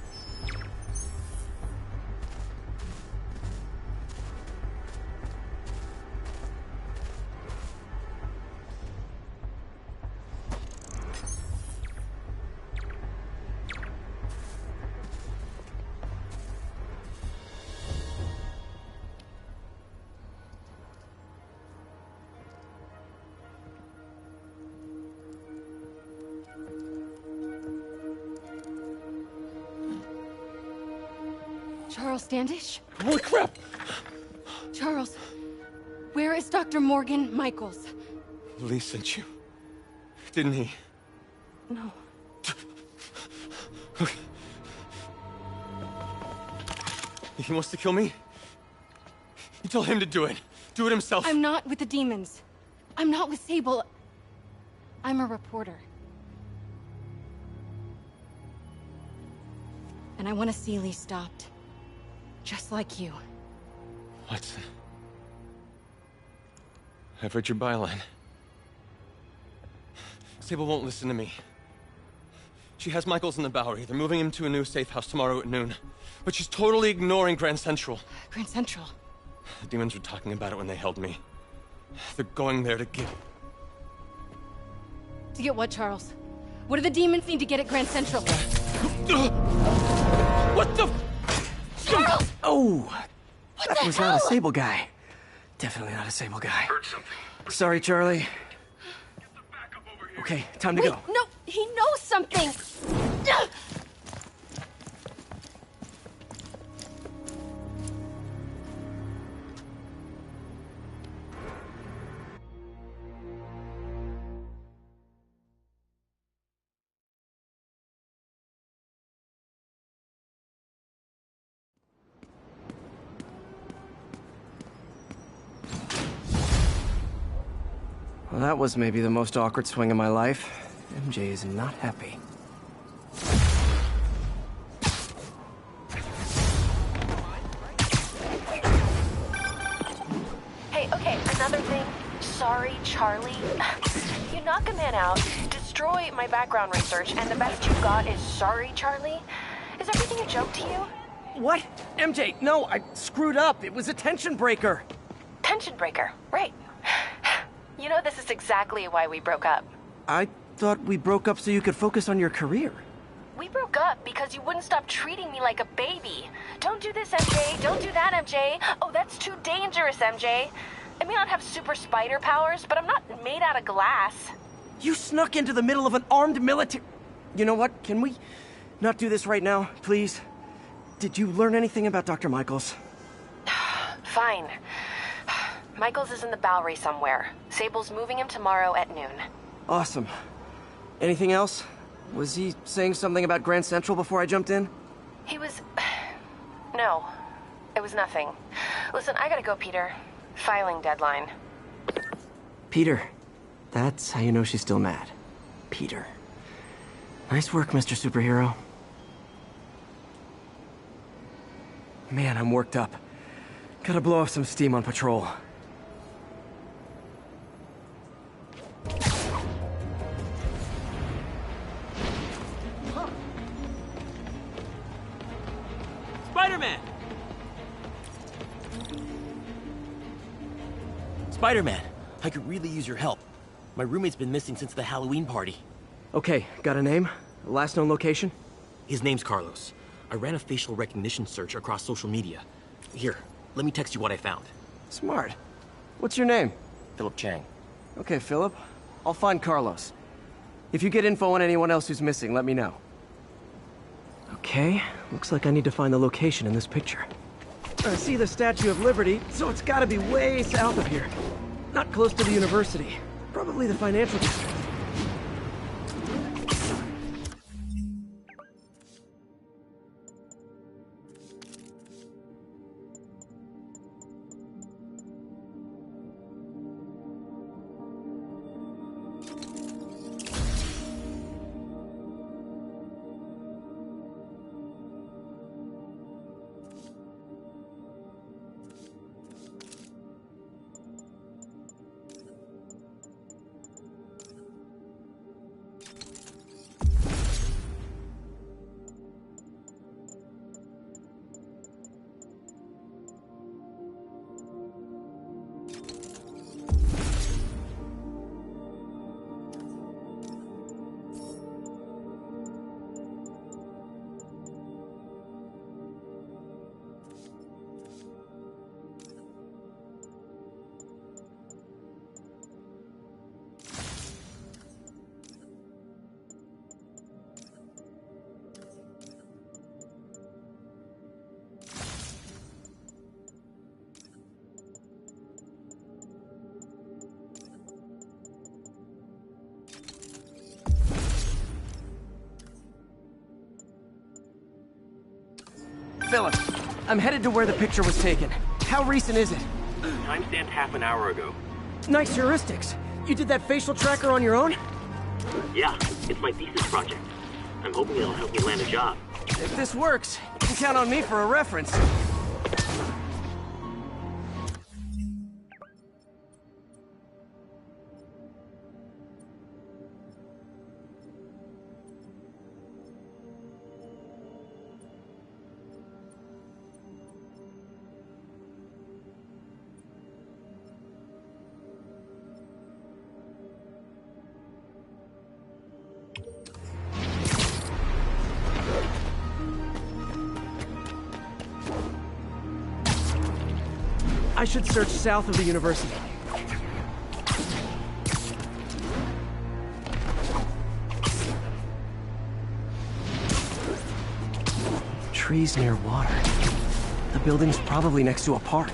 Speaker 5: Charles Standish?
Speaker 3: Holy crap!
Speaker 5: Charles, where is Dr. Morgan Michaels?
Speaker 3: Lee sent you. Didn't he?
Speaker 5: No.
Speaker 3: He wants to kill me? You tell him to do it. Do it himself.
Speaker 5: I'm not with the demons. I'm not with Sable. I'm a reporter. And I want to see Lee stopped. Just like you.
Speaker 3: Watson. I've read your byline. Sable won't listen to me. She has Michaels in the Bowery. They're moving him to a new safe house tomorrow at noon. But she's totally ignoring Grand Central.
Speaker 5: Grand Central?
Speaker 3: The demons were talking about it when they held me. They're going there to get...
Speaker 5: To get what, Charles? What do the demons need to get at Grand Central?
Speaker 3: What the...
Speaker 5: Charles!
Speaker 1: Oh! That was not a Sable guy. Definitely not a Sable guy.
Speaker 20: Heard something.
Speaker 1: Sorry, Charlie. Okay, time to go.
Speaker 5: No, he knows something!
Speaker 1: Well, that was maybe the most awkward swing of my life. MJ is not happy.
Speaker 12: Hey, okay, another thing. Sorry, Charlie. You knock a man out, destroy destroy my background research, and the best you got is sorry, Charlie? Is everything a joke to you?
Speaker 1: What? MJ, no, I screwed up. It was a tension breaker.
Speaker 12: Tension breaker, right. You know, this is exactly why we broke up.
Speaker 1: I thought we broke up so you could focus on your career.
Speaker 12: We broke up because you wouldn't stop treating me like a baby. Don't do this, MJ. Don't do that, MJ. Oh, that's too dangerous, MJ. I may not have super spider powers, but I'm not made out of glass.
Speaker 1: You snuck into the middle of an armed military... You know what? Can we not do this right now, please? Did you learn anything about Dr. Michaels?
Speaker 12: Fine. Michaels is in the Bowery somewhere. Sable's moving him tomorrow at noon.
Speaker 1: Awesome. Anything else? Was he saying something about Grand Central before I jumped in?
Speaker 12: He was... No. It was nothing. Listen, I gotta go, Peter. Filing deadline.
Speaker 1: Peter. That's how you know she's still mad. Peter. Nice work, Mr. Superhero. Man, I'm worked up. Gotta blow off some steam on patrol.
Speaker 8: Spider-Man! Spider-Man, I could really use your help. My roommate's been missing since the Halloween party.
Speaker 1: Okay, got a name? Last known location?
Speaker 8: His name's Carlos. I ran a facial recognition search across social media. Here, let me text you what I found.
Speaker 1: Smart. What's your name?
Speaker 8: Philip Chang.
Speaker 1: Okay, Philip. I'll find Carlos. If you get info on anyone else who's missing, let me know. Okay, looks like I need to find the location in this picture. I see the Statue of Liberty, so it's gotta be way south of here. Not close to the university. Probably the financial district. Philip, I'm headed to where the picture was taken. How recent is it?
Speaker 8: Timestamped half an hour ago.
Speaker 1: Nice heuristics. You did that facial tracker on your own?
Speaker 8: Yeah, it's my thesis project. I'm hoping it'll help me land a job.
Speaker 1: If this works, you can count on me for a reference. I should search south of the university. Trees near water. The building's probably next to a park.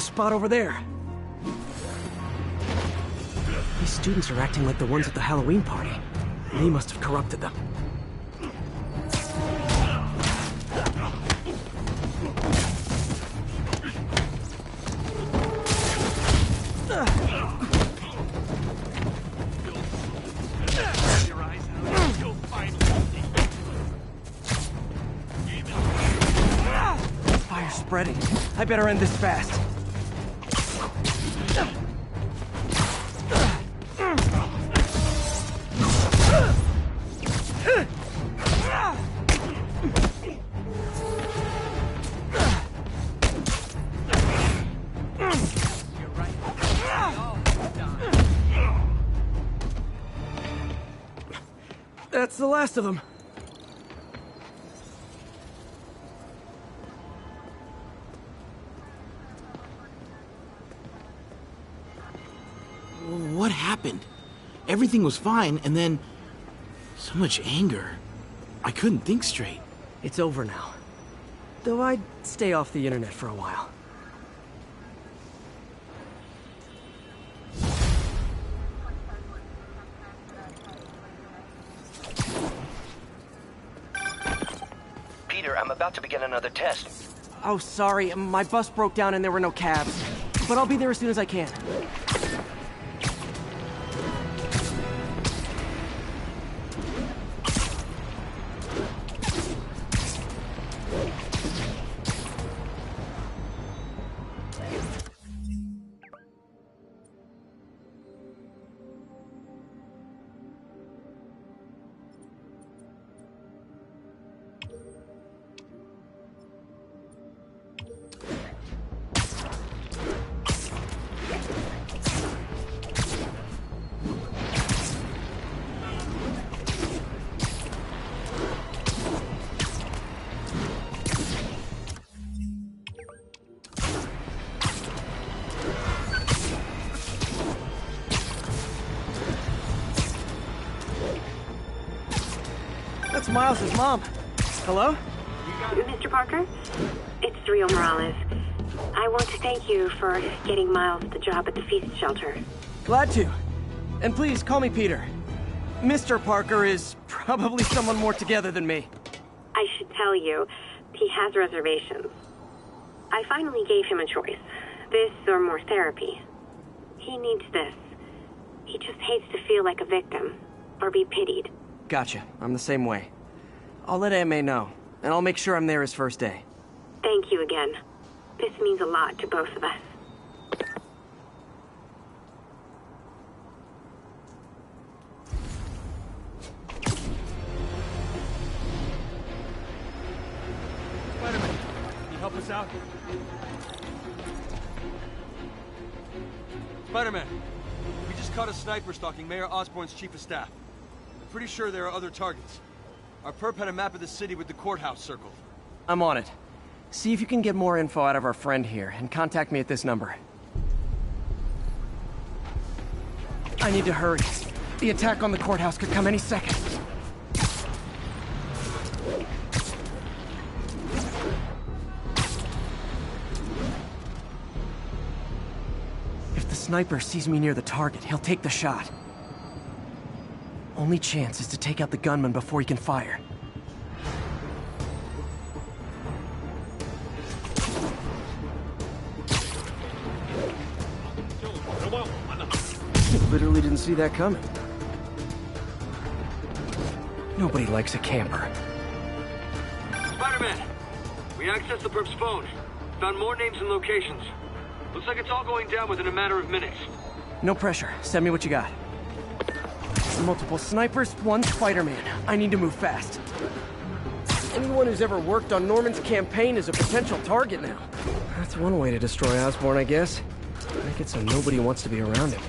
Speaker 1: the spot over there. These students are acting like the ones at the Halloween party. Lee must have corrupted them. Fire's spreading. I better end this fast. That's the last of them.
Speaker 2: What happened? Everything was fine, and then... so much anger. I couldn't think straight.
Speaker 1: It's over now. Though I'd stay off the internet for a while.
Speaker 19: Peter, I'm about to begin another test.
Speaker 1: Oh, sorry. My bus broke down and there were no cabs. But I'll be there as soon as I can. That's Miles' mom. Hello?
Speaker 22: Mr. Parker? It's Rio Morales. I want to thank you for getting Miles the job at the feast shelter.
Speaker 1: Glad to. And please call me Peter. Mr. Parker is probably someone more together than me.
Speaker 22: I should tell you, he has reservations. I finally gave him a choice. This or more therapy. He needs this. He just hates to feel like a victim, or be pitied.
Speaker 1: Gotcha. I'm the same way. I'll let AMA know, and I'll make sure I'm there his first day.
Speaker 22: Thank you again. This means a lot to both of us.
Speaker 3: Spider-Man, can you help us out? Spider-Man, we just caught a sniper stalking Mayor Osborn's chief of staff. I'm pretty sure there are other targets. Our perp had a map of the city with the courthouse circled.
Speaker 1: I'm on it. See if you can get more info out of our friend here, and contact me at this number. I need to hurry. The attack on the courthouse could come any second. If the sniper sees me near the target, he'll take the shot. Only chance is to take out the gunman before he can fire. Literally didn't see that coming. Nobody likes a camper.
Speaker 23: Spider-Man! We accessed the perp's phone. Found more names and locations. Looks like it's all going down within a matter of minutes.
Speaker 1: No pressure. Send me what you got. Multiple snipers, one Spider-Man. I need to move fast. Anyone who's ever worked on Norman's campaign is a potential target now. That's one way to destroy Osborn, I guess. Make it so nobody wants to be around him.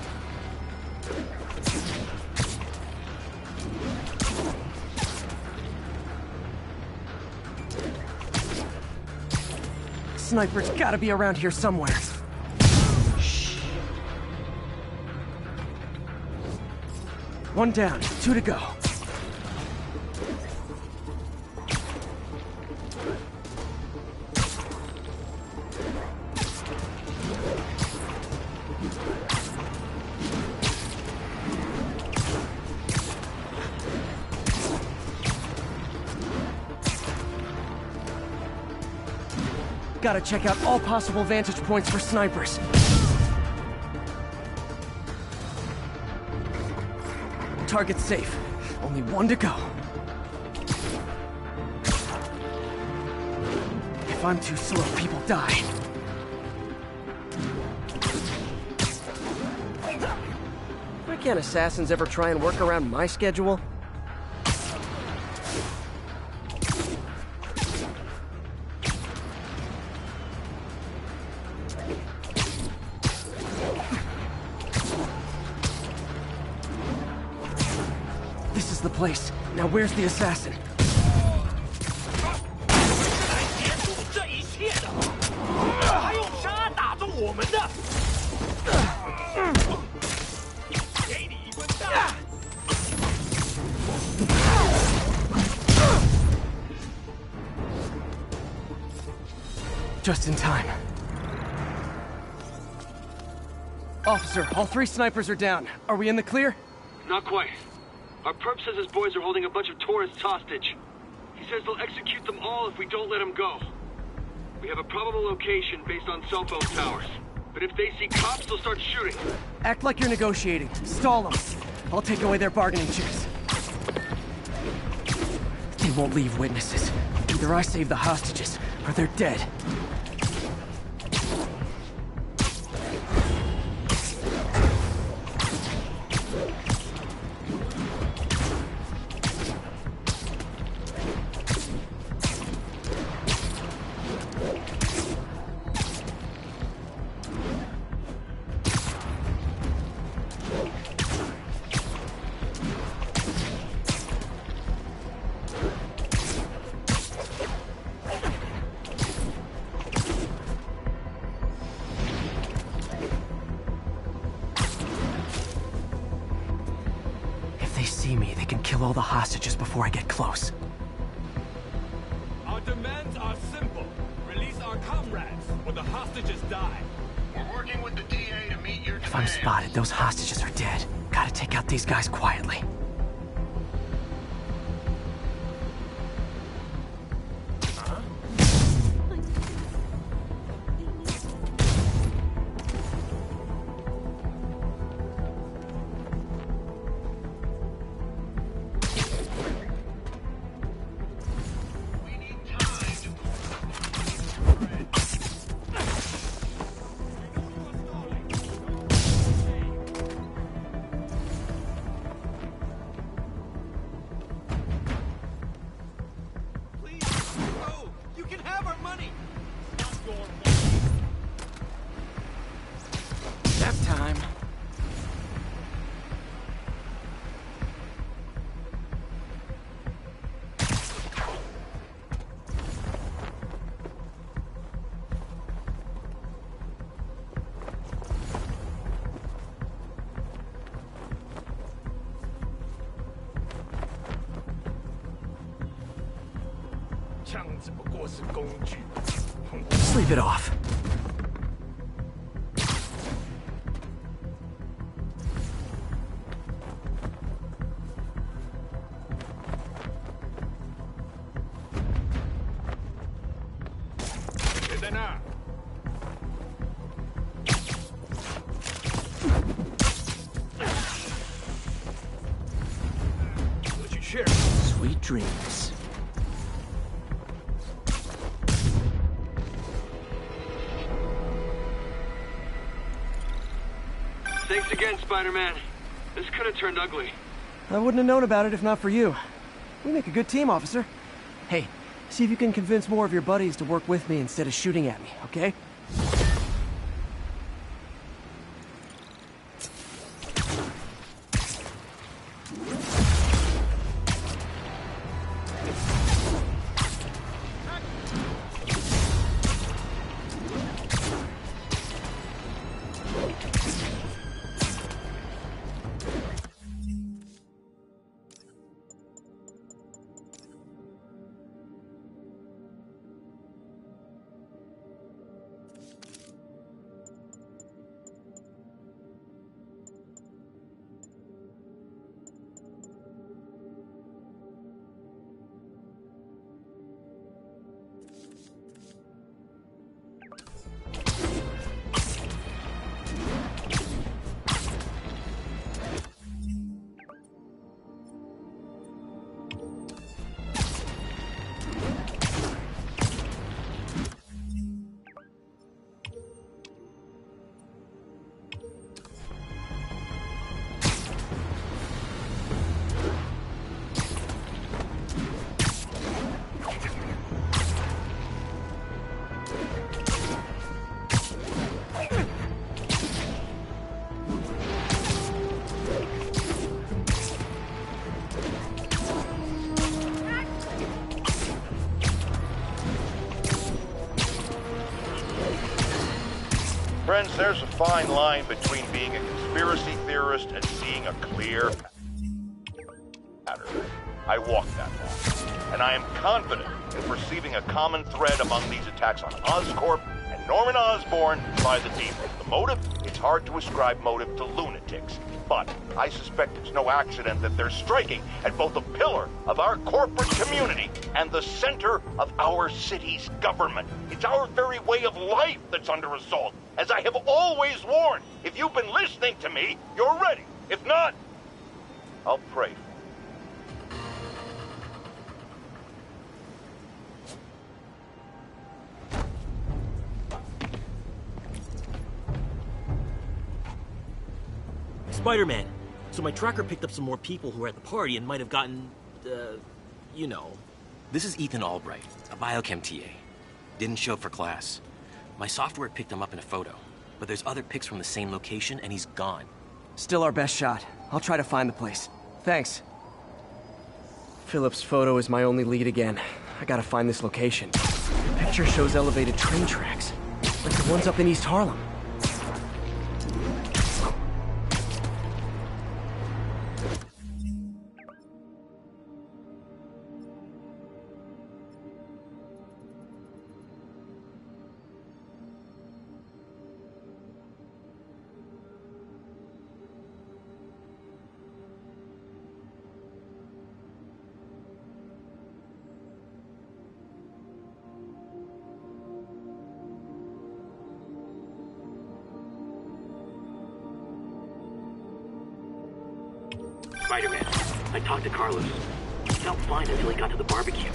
Speaker 1: Sniper's gotta be around here somewhere. One down, 2 to go. Gotta check out all possible vantage points for snipers. Target's safe. Only one to go. If I'm too slow, people die. Why can't assassins ever try and work around my schedule? This is the place. Now where's the assassin? Just in time. Officer, all 3 snipers are down. Are we in the clear?
Speaker 23: Not quite. Our perp says his boys are holding a bunch of tourists hostage. He says they'll execute them all if we don't let them go. We have a probable location based on cell phone towers. But if they see cops, they'll start shooting.
Speaker 1: Act like you're negotiating. Stall them. I'll take away their bargaining chips. They won't leave witnesses. Either I save the hostages, or they're dead. Kill all the hostages before I get close.
Speaker 4: Our demands are simple. Release our comrades, or the hostages die.
Speaker 13: We're working with the DA to meet your
Speaker 1: If I'm spotted, those hostages are dead. Gotta take out these guys quietly. Time. Sleep it off. Sweet dreams.
Speaker 23: Thanks again, Spider-Man. This could have turned ugly.
Speaker 1: I wouldn't have known about it if not for you. We make a good team, officer. Hey, see if you can convince more of your buddies to work with me instead of shooting at me, okay?
Speaker 13: Friends, there's a fine line between being a conspiracy theorist and seeing a clear pattern. I walk that long, and I am confident in perceiving a common thread among these attacks on Oscorp and Norman Osborn by the demon. The motive? It's hard to ascribe motive to lunatics, but I suspect it's no accident that they're striking at both a pillar of our corporate community and the center of our city's government. It's our very way of life that's under assault. As I have always warned, if you've been listening to me, you're ready. If not, I'll pray for you.
Speaker 8: Spider-Man. So my tracker picked up some more people who were at the party and might have gotten, you know.
Speaker 9: This is Ethan Albright, a biochem TA. Didn't show up for class. My software picked him up in a photo, but there's other pics from the same location and he's gone.
Speaker 1: Still our best shot. I'll try to find the place. Thanks. Philip's photo is my only lead again. I gotta find this location. The picture shows elevated train tracks, like the ones up in East Harlem.
Speaker 9: Spider-Man. I talked to Carlos. He felt fine until he got to the barbecue.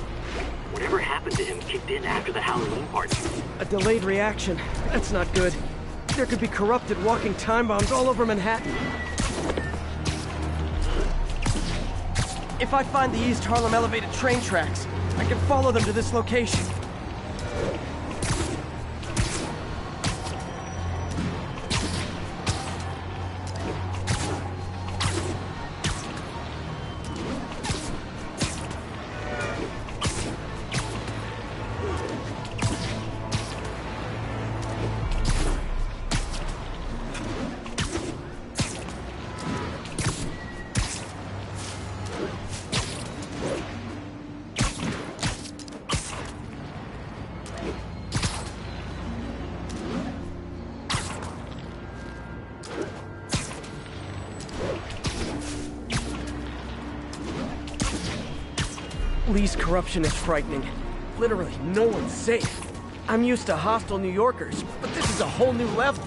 Speaker 9: Whatever happened to him kicked in after the Halloween party.
Speaker 1: A delayed reaction. That's not good. There could be corrupted walking time bombs all over Manhattan. If I find the East Harlem elevated train tracks, I can follow them to this location. Lee's corruption is frightening. Literally, no one's safe. I'm used to hostile New Yorkers, but this is a whole new level.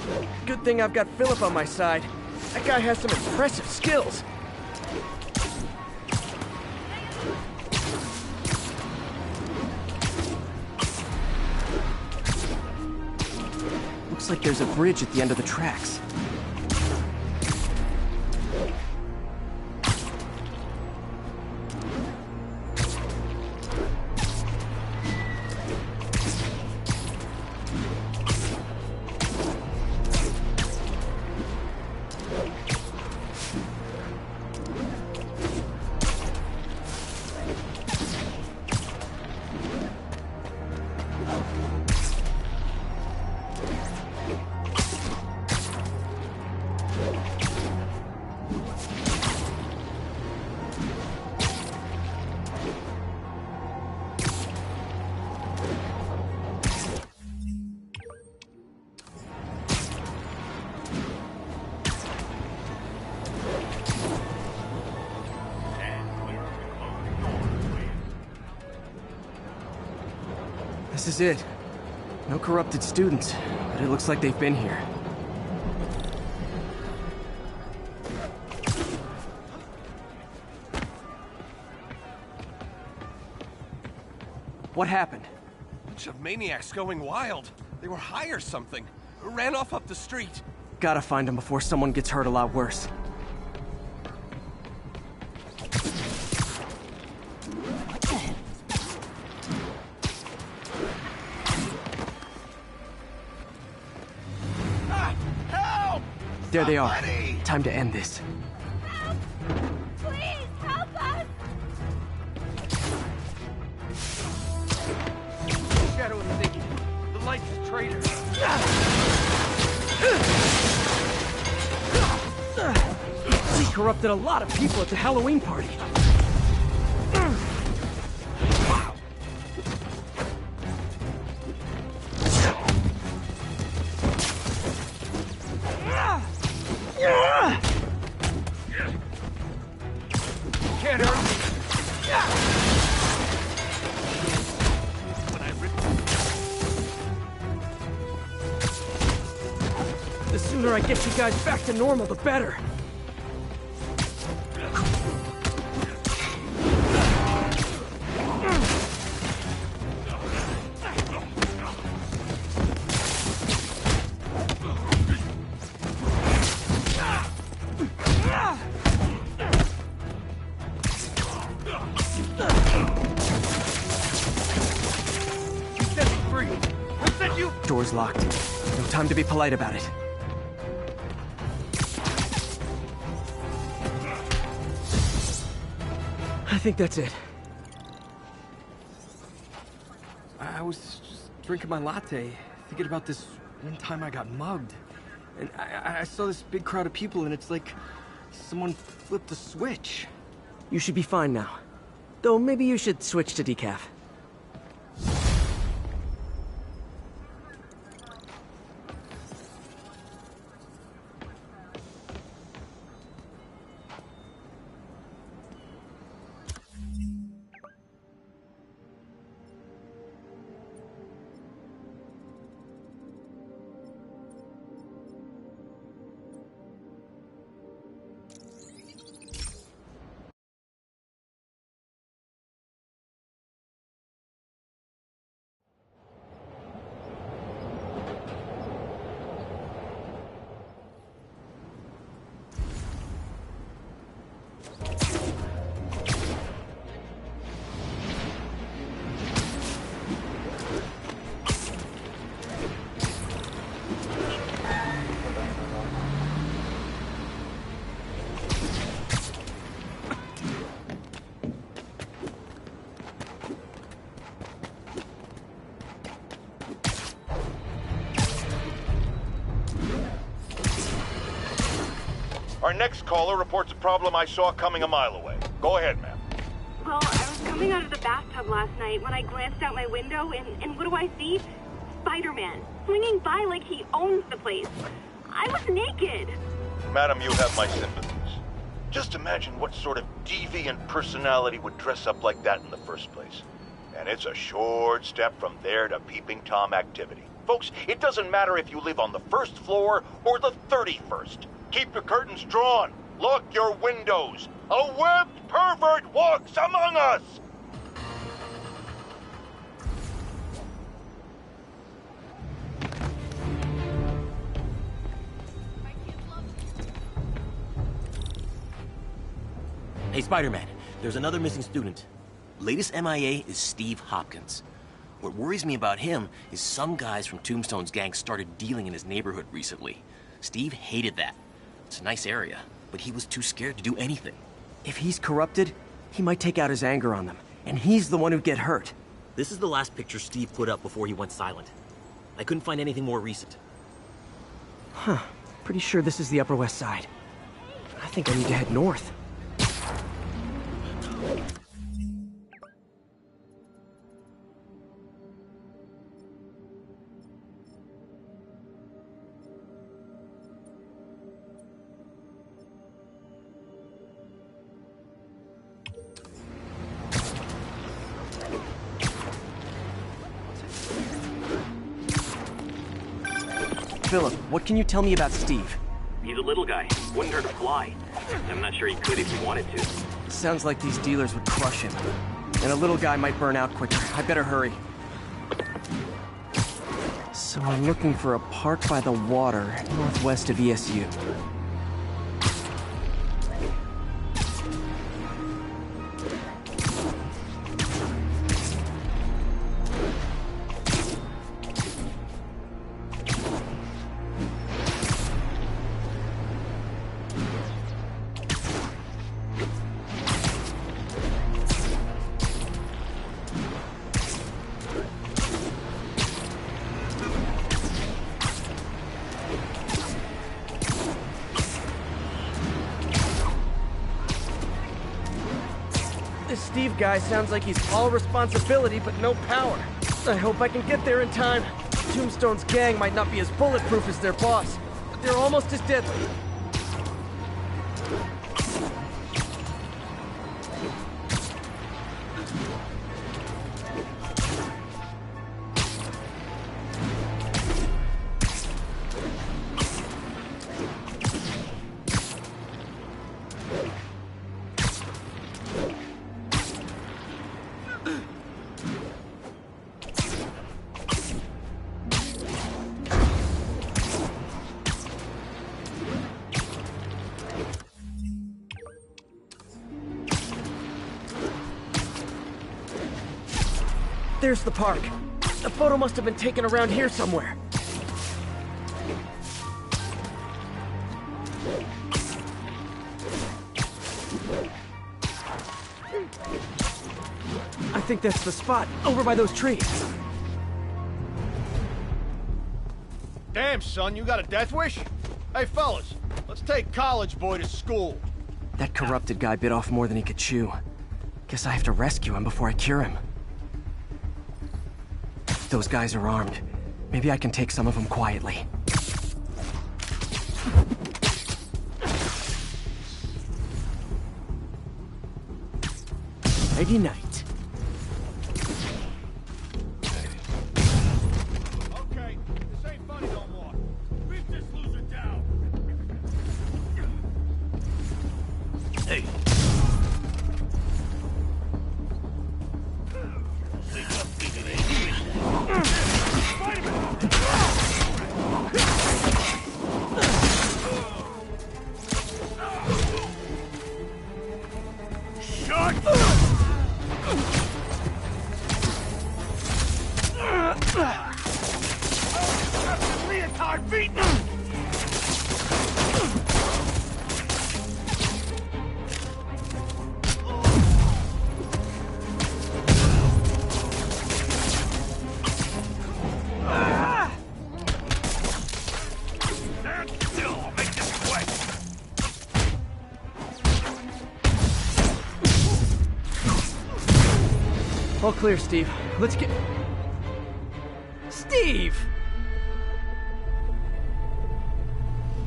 Speaker 1: Good thing I've got Philip on my side. That guy has some impressive skills. Looks like there's a bridge at the end of the tracks. This is it. No corrupted students, but it looks like they've been here. What happened?
Speaker 3: Bunch of maniacs going wild. They were high or something. Ran off up the street.
Speaker 1: Gotta find them before someone gets hurt a lot worse. There they are. Time to end this.
Speaker 10: Please, help us!
Speaker 3: Shadow and Ziggy. The lights is traitor.
Speaker 1: He corrupted a lot of people at the Halloween party.
Speaker 4: Can't hurt me.
Speaker 1: The sooner I get you guys back to normal, the better. Door's locked. No time to be polite about it. I think that's it.
Speaker 7: I was just drinking my latte, thinking about this one time I got mugged. And I saw this big crowd of people, and it's like someone flipped a switch.
Speaker 1: You should be fine now. Though maybe you should switch to decaf.
Speaker 13: Our next caller reports a problem I saw coming a mile away. Go ahead, ma'am.
Speaker 22: Well, I was coming out of the bathtub last night when I glanced out my window, and what do I see? Spider-Man, swinging by like he owns the place. I was naked.
Speaker 13: Madam, you have my sympathies. Just imagine what sort of deviant personality would dress up like that in the first place. And it's a short step from there to peeping Tom activity. Folks, it doesn't matter if you live on the first floor or the 31st. Keep your curtains drawn. Lock your windows. A webbed pervert walks among us!
Speaker 9: Hey, Spider-Man, there's another missing student. Latest MIA is Steve Hopkins. What worries me about him is some guys from Tombstone's gang started dealing in his neighborhood recently. Steve hated that. It's a nice area, but he was too scared to do anything.
Speaker 1: If he's corrupted, he might take out his anger on them, and he's the one who'd get hurt.
Speaker 8: This is the last picture Steve put up before he went silent. I couldn't find anything more recent.
Speaker 1: Huh. Pretty sure this is the Upper West Side. I think I need to head north. Philip, what can you tell me about Steve?
Speaker 9: He's a little guy. Wouldn't hurt a fly. I'm not sure he could if he wanted to.
Speaker 1: Sounds like these dealers would crush him. And a little guy might burn out quicker. I better hurry. So I'm looking for a park by the water, northwest of ESU. Steve guy sounds like he's all responsibility but no power. I hope I can get there in time. Tombstone's gang might not be as bulletproof as their boss, but they're almost as deadly. There's the park. The photo must have been taken around here somewhere. I think that's the spot, over by those trees.
Speaker 18: Damn, son, you got a death wish? Hey, fellas, let's take College Boy to school.
Speaker 1: That corrupted guy bit off more than he could chew. Guess I have to rescue him before I cure him. Those guys are armed. Maybe I can take some of them quietly. Nighty night.
Speaker 18: Okay, this ain't funny no more. Beat this loser down.
Speaker 19: Hey.
Speaker 1: All clear, Steve. Let's get... Steve!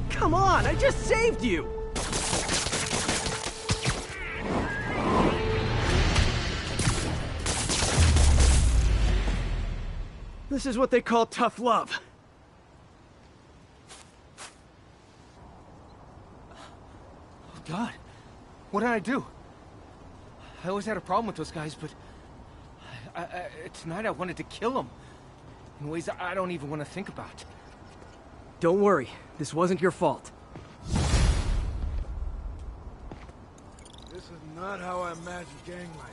Speaker 1: Come on, I just saved you! This is what they call tough love.
Speaker 7: Oh, God. What did I do? I always had a problem with those guys, but... tonight I wanted to kill them. In ways I don't even want to think about.
Speaker 1: Don't worry. This wasn't your fault.
Speaker 11: This is not how I imagined gang life.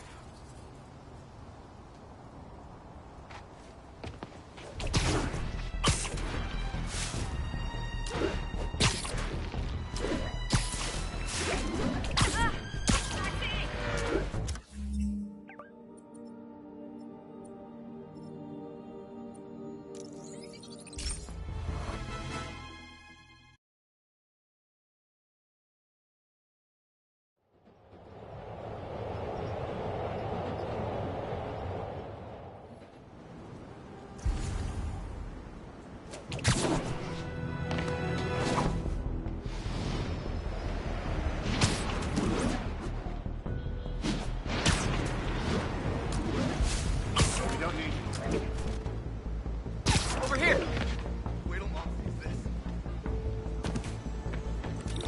Speaker 1: Over here!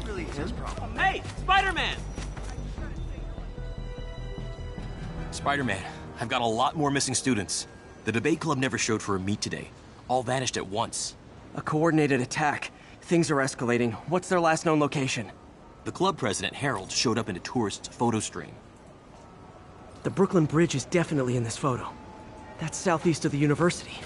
Speaker 9: Really is his problem.
Speaker 8: Hey, Spider-Man!
Speaker 9: Spider-Man, I've got a lot more missing students. The debate club never showed for a meet today. All vanished at once.
Speaker 1: A coordinated attack. Things are escalating. What's their last known location?
Speaker 9: The club president, Harold, showed up in a tourist's photo stream.
Speaker 1: The Brooklyn Bridge is definitely in this photo. That's southeast of the university.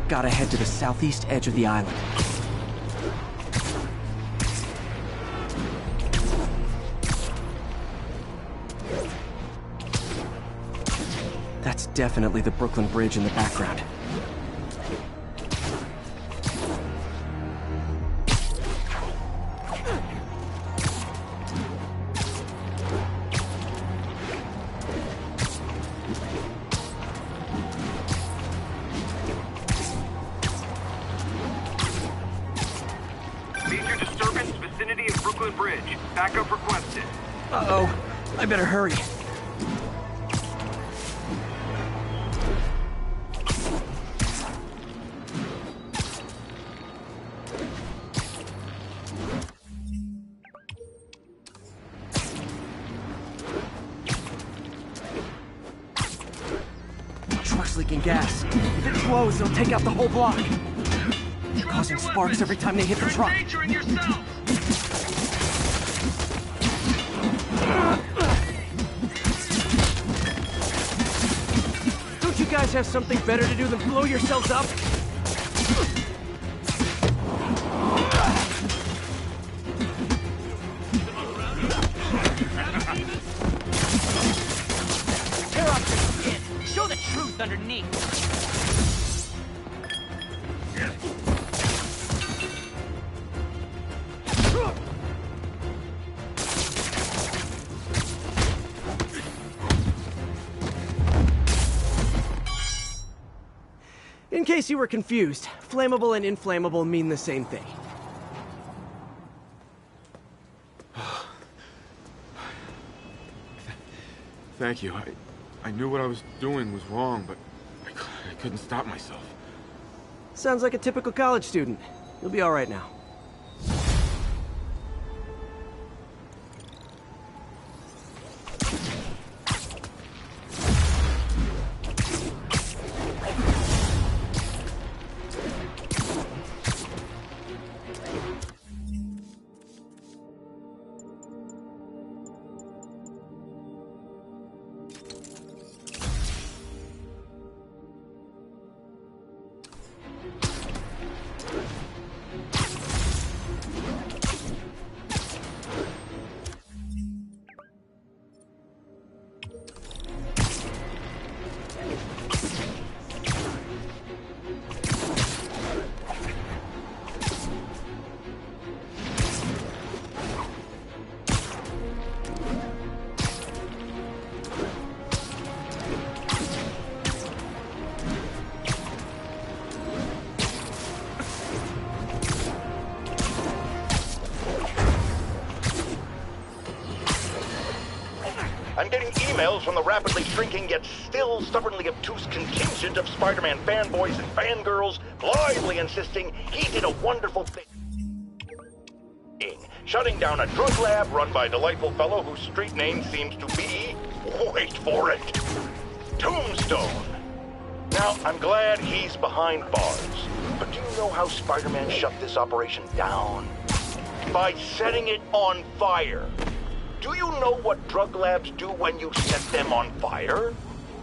Speaker 1: Gotta head to the southeast edge of the island. That's definitely the Brooklyn Bridge in the background.
Speaker 23: Major disturbance vicinity of Brooklyn Bridge. Backup requested.
Speaker 1: Uh-oh. I better hurry. Truck's leaking gas. If it blows, it'll take out the whole block. They're causing sparks every time they hit the truck. Don't you guys have something better to do than blow yourselves up?
Speaker 14: Tear off your skin. Show the truth underneath.
Speaker 1: In case you were confused, flammable and inflammable mean the same thing.
Speaker 15: Thank you. I knew what I was doing was wrong, but I couldn't stop myself.
Speaker 1: Sounds like a typical college student. You'll be all right now.
Speaker 13: I'm getting emails from the rapidly shrinking yet still stubbornly obtuse contingent of Spider-Man fanboys and fangirls blithely insisting he did a wonderful thing. Shutting down a drug lab run by a delightful fellow whose street name seems to be, wait for it, Tombstone. Now, I'm glad he's behind bars, but do you know how Spider-Man shut this operation down? By setting it on fire. Do you know what drug labs do when you set them on fire?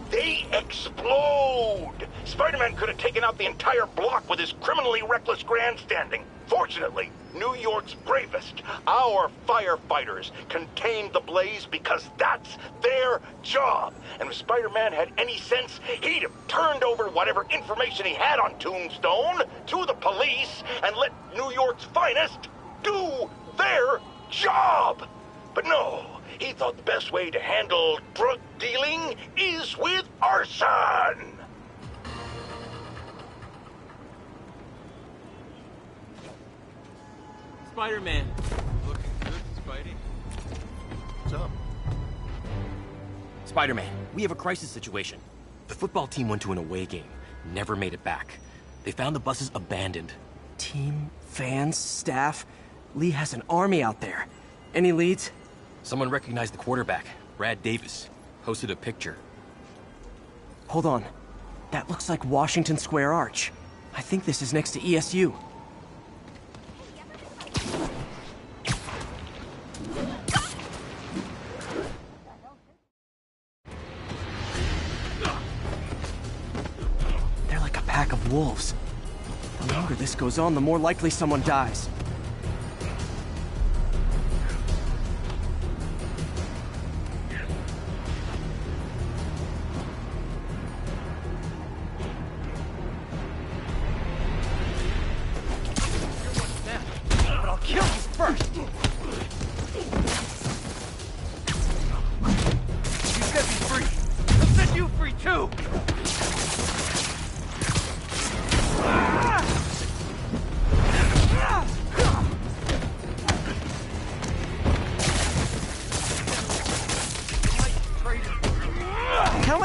Speaker 13: They explode! Spider-Man could have taken out the entire block with his criminally reckless grandstanding. Fortunately, New York's bravest, our firefighters, contained the blaze because that's their job. And if Spider-Man had any sense, he'd have turned over whatever information he had on Tombstone to the police and let New York's finest do their job. But no, he thought the best way to handle drug dealing is with arson.
Speaker 3: Spider-Man. Looking good, Spidey.
Speaker 9: What's up? Spider-Man, we have a crisis situation. The football team went to an away game, never made it back. They found the buses abandoned.
Speaker 1: Team, fans, staff. Lee has an army out there. Any leads?
Speaker 9: Someone recognized the quarterback, Brad Davis. Posted a picture.
Speaker 1: Hold on. That looks like Washington Square Arch. I think this is next to ESU. They're like a pack of wolves. The longer this goes on, the more likely someone dies.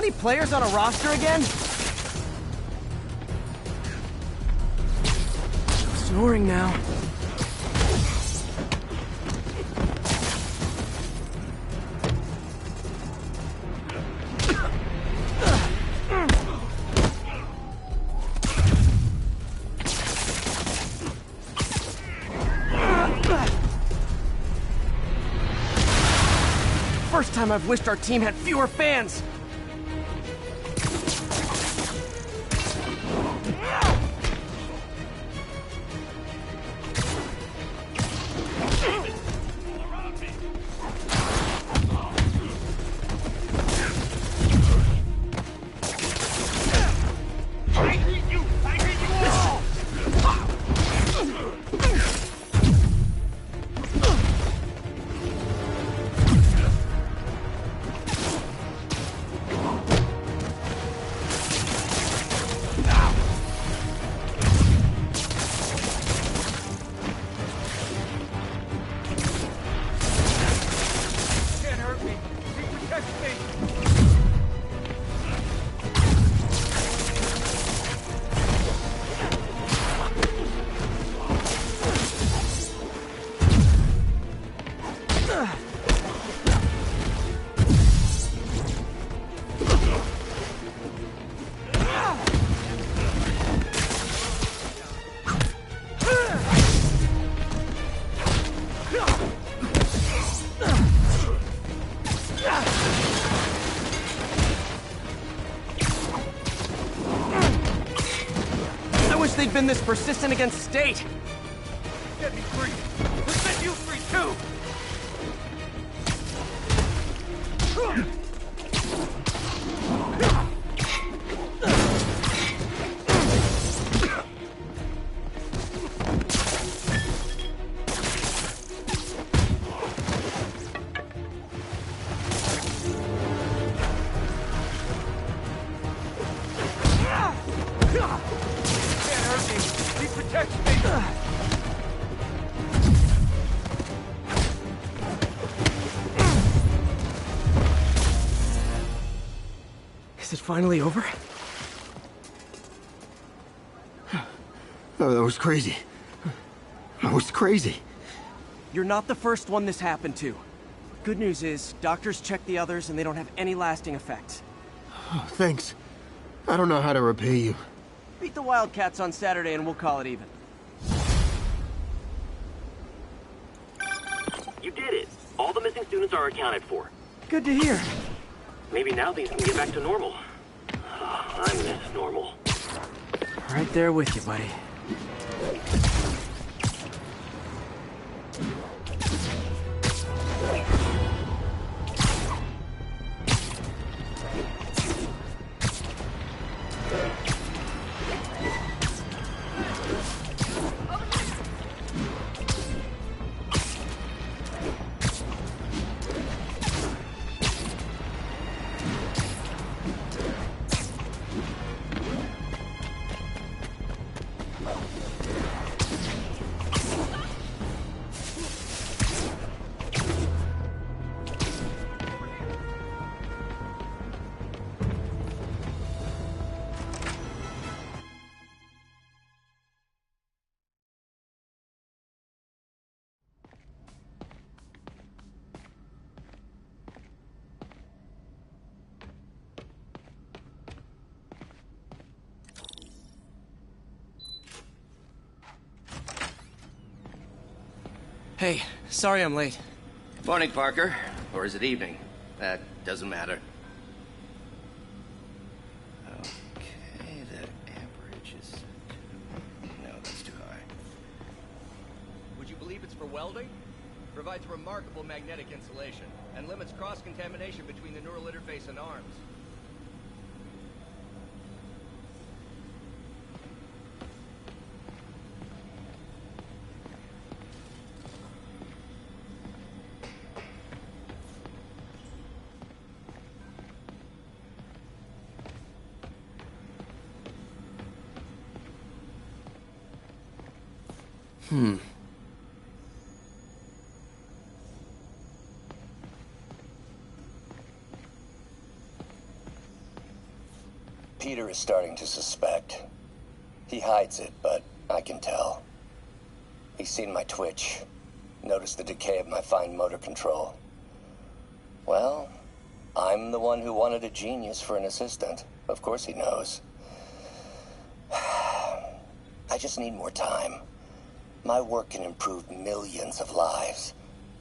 Speaker 1: many players on a roster again? Snoring now. First time I've wished our team had fewer fans. They've been this persistent against State.
Speaker 4: Get me free. We'll set you free too.
Speaker 1: Is it finally over?
Speaker 11: Oh, that was crazy. That was crazy.
Speaker 1: You're not the first one this happened to. Good news is, doctors checked the others and they don't have any lasting effects.
Speaker 11: Oh, thanks. I don't know how to repay you.
Speaker 1: Beat the Wildcats on Saturday and we'll call it even.
Speaker 9: You did it. All the missing students are accounted for.
Speaker 1: Good to hear.
Speaker 9: Maybe now things can get back to normal. I miss normal.
Speaker 1: Right there with you, buddy. Hey, sorry I'm late.
Speaker 19: Morning, Parker. Or is it evening? That doesn't matter. Okay, that amperage is... No, that's too high.
Speaker 6: Would you believe it's for welding? Provides remarkable magnetic insulation and limits cross-contamination between the neural interface and arms.
Speaker 19: Peter is starting to suspect. He hides it, but I can tell. He's seen my twitch, noticed the decay of my fine motor control. Well, I'm the one who wanted a genius for an assistant. Of course he knows. I just need more time. My work can improve millions of lives.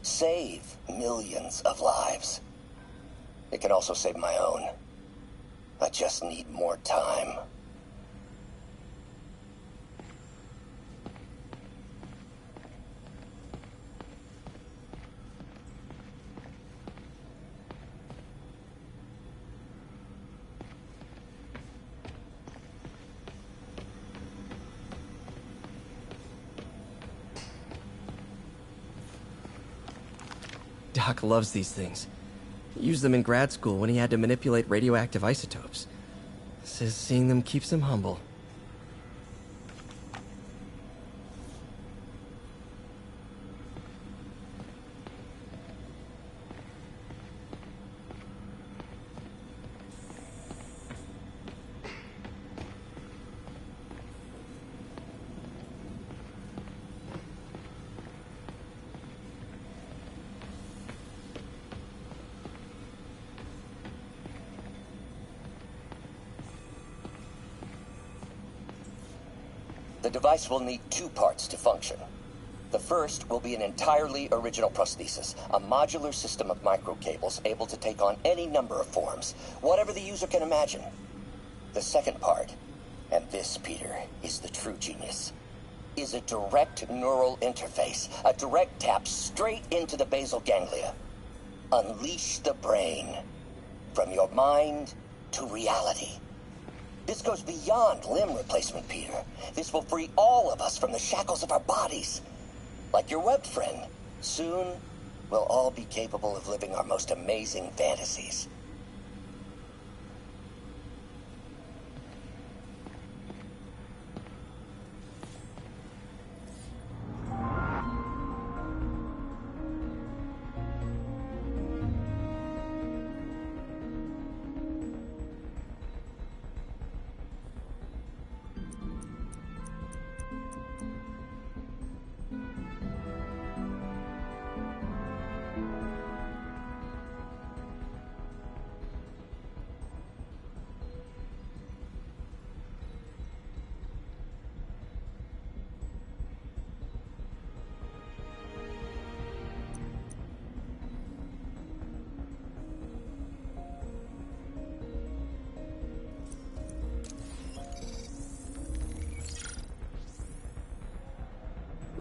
Speaker 19: Save millions of lives. It can also save my own. I just need more time.
Speaker 1: Doc loves these things. He used them in grad school when he had to manipulate radioactive isotopes. Says seeing them keeps him humble.
Speaker 19: The device will need two parts to function. The first will be an entirely original prosthesis, a modular system of microcables able to take on any number of forms, whatever the user can imagine. The second part, and this, Peter, is the true genius, is a direct neural interface, a direct tap straight into the basal ganglia. Unleash the brain, from your mind to reality. This goes beyond limb replacement, Peter. This will free all of us from the shackles of our bodies. Like your web friend, soon we'll all be capable of living our most amazing fantasies.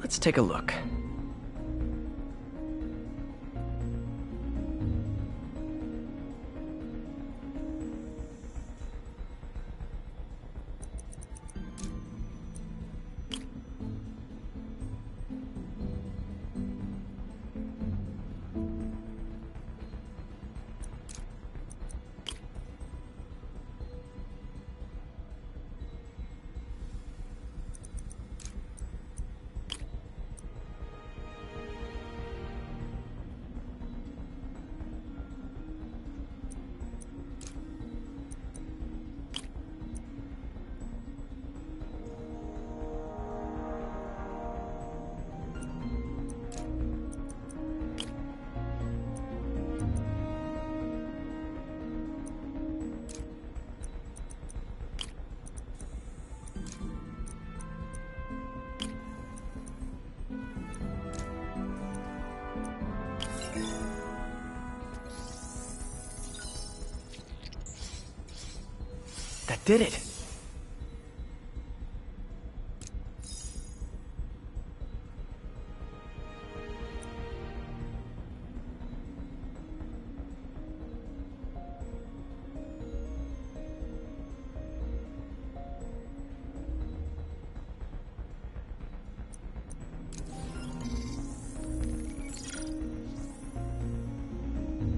Speaker 1: Let's take a look. That did it.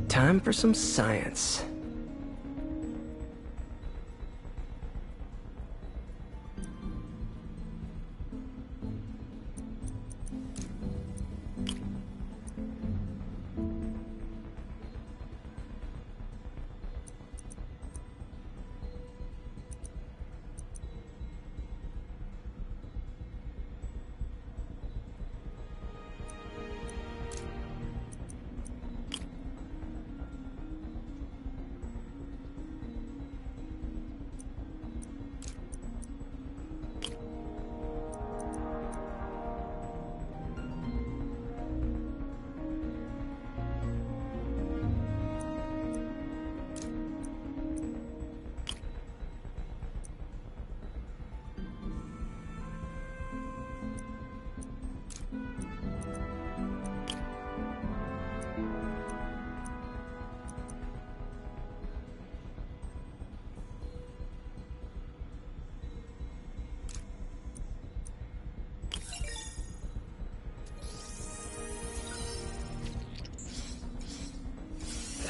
Speaker 1: Time for some science.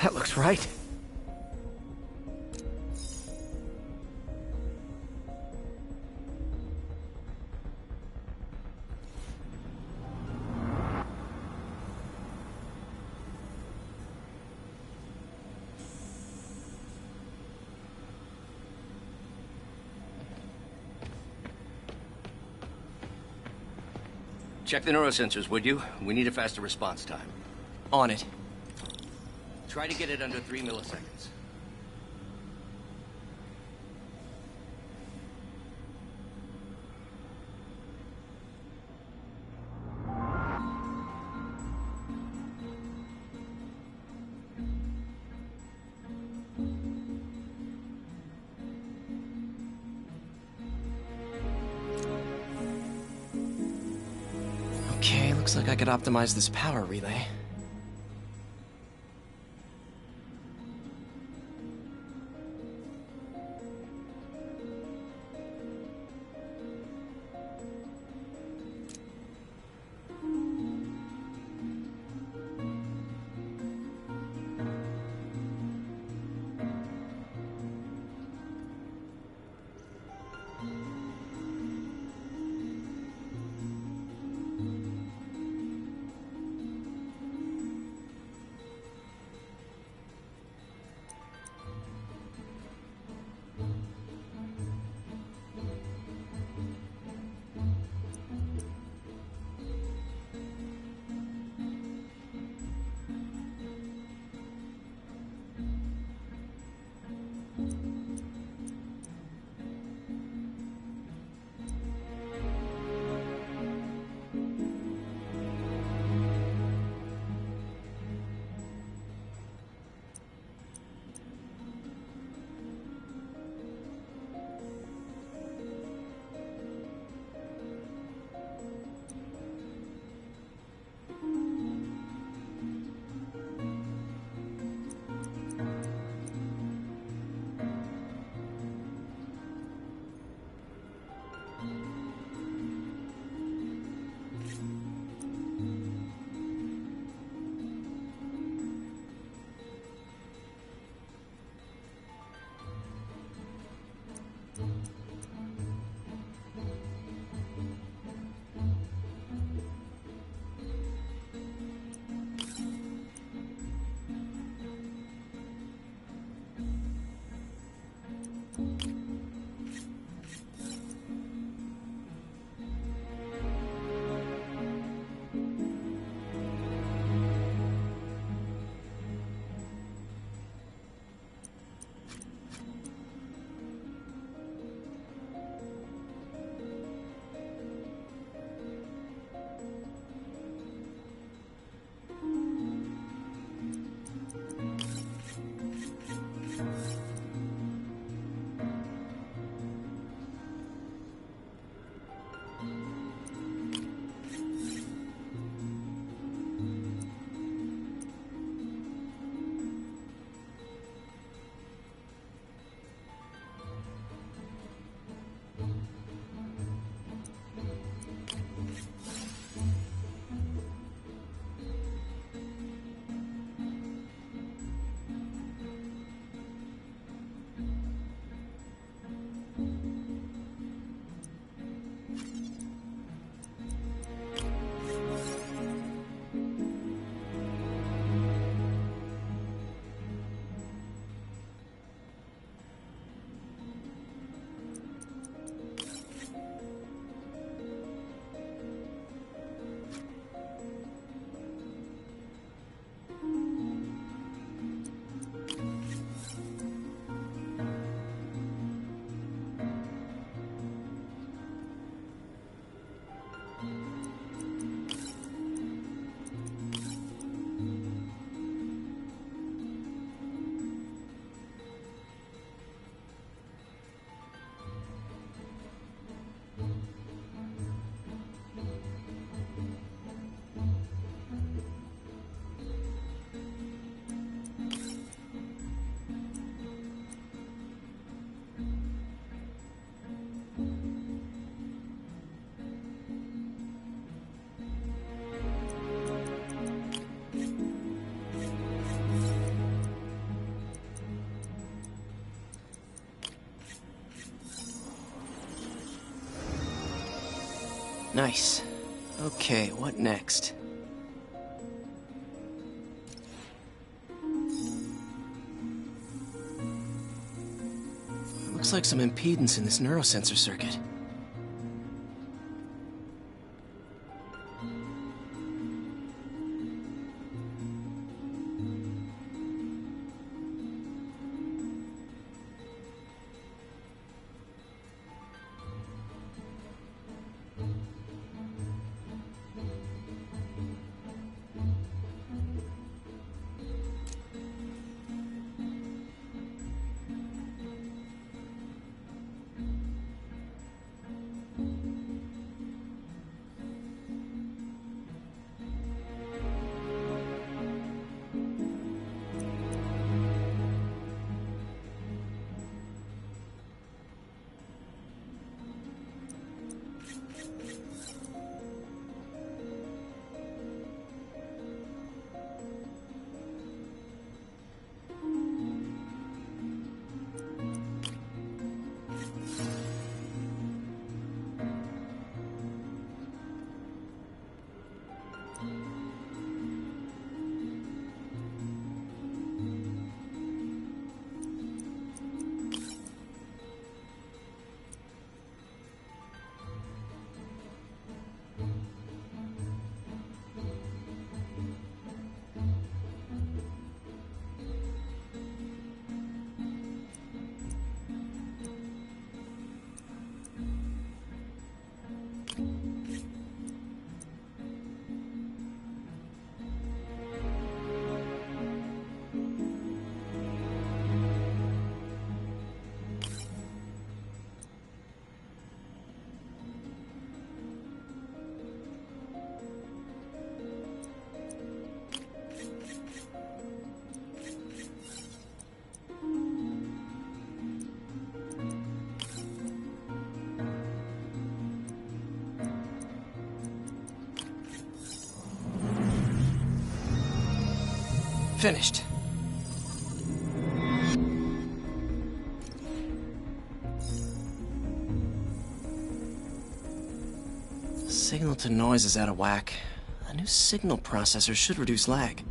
Speaker 1: That looks right.
Speaker 6: Check the neurosensors, would you? We need a faster response time.
Speaker 1: On it.
Speaker 6: Try to get it under 3 milliseconds.
Speaker 1: Okay, looks like I could optimize this power relay.
Speaker 16: Nice. Okay, what next? Looks like some impedance in this neurosensor circuit. Finished. Signal to noise is out of whack. A new signal processor should reduce lag.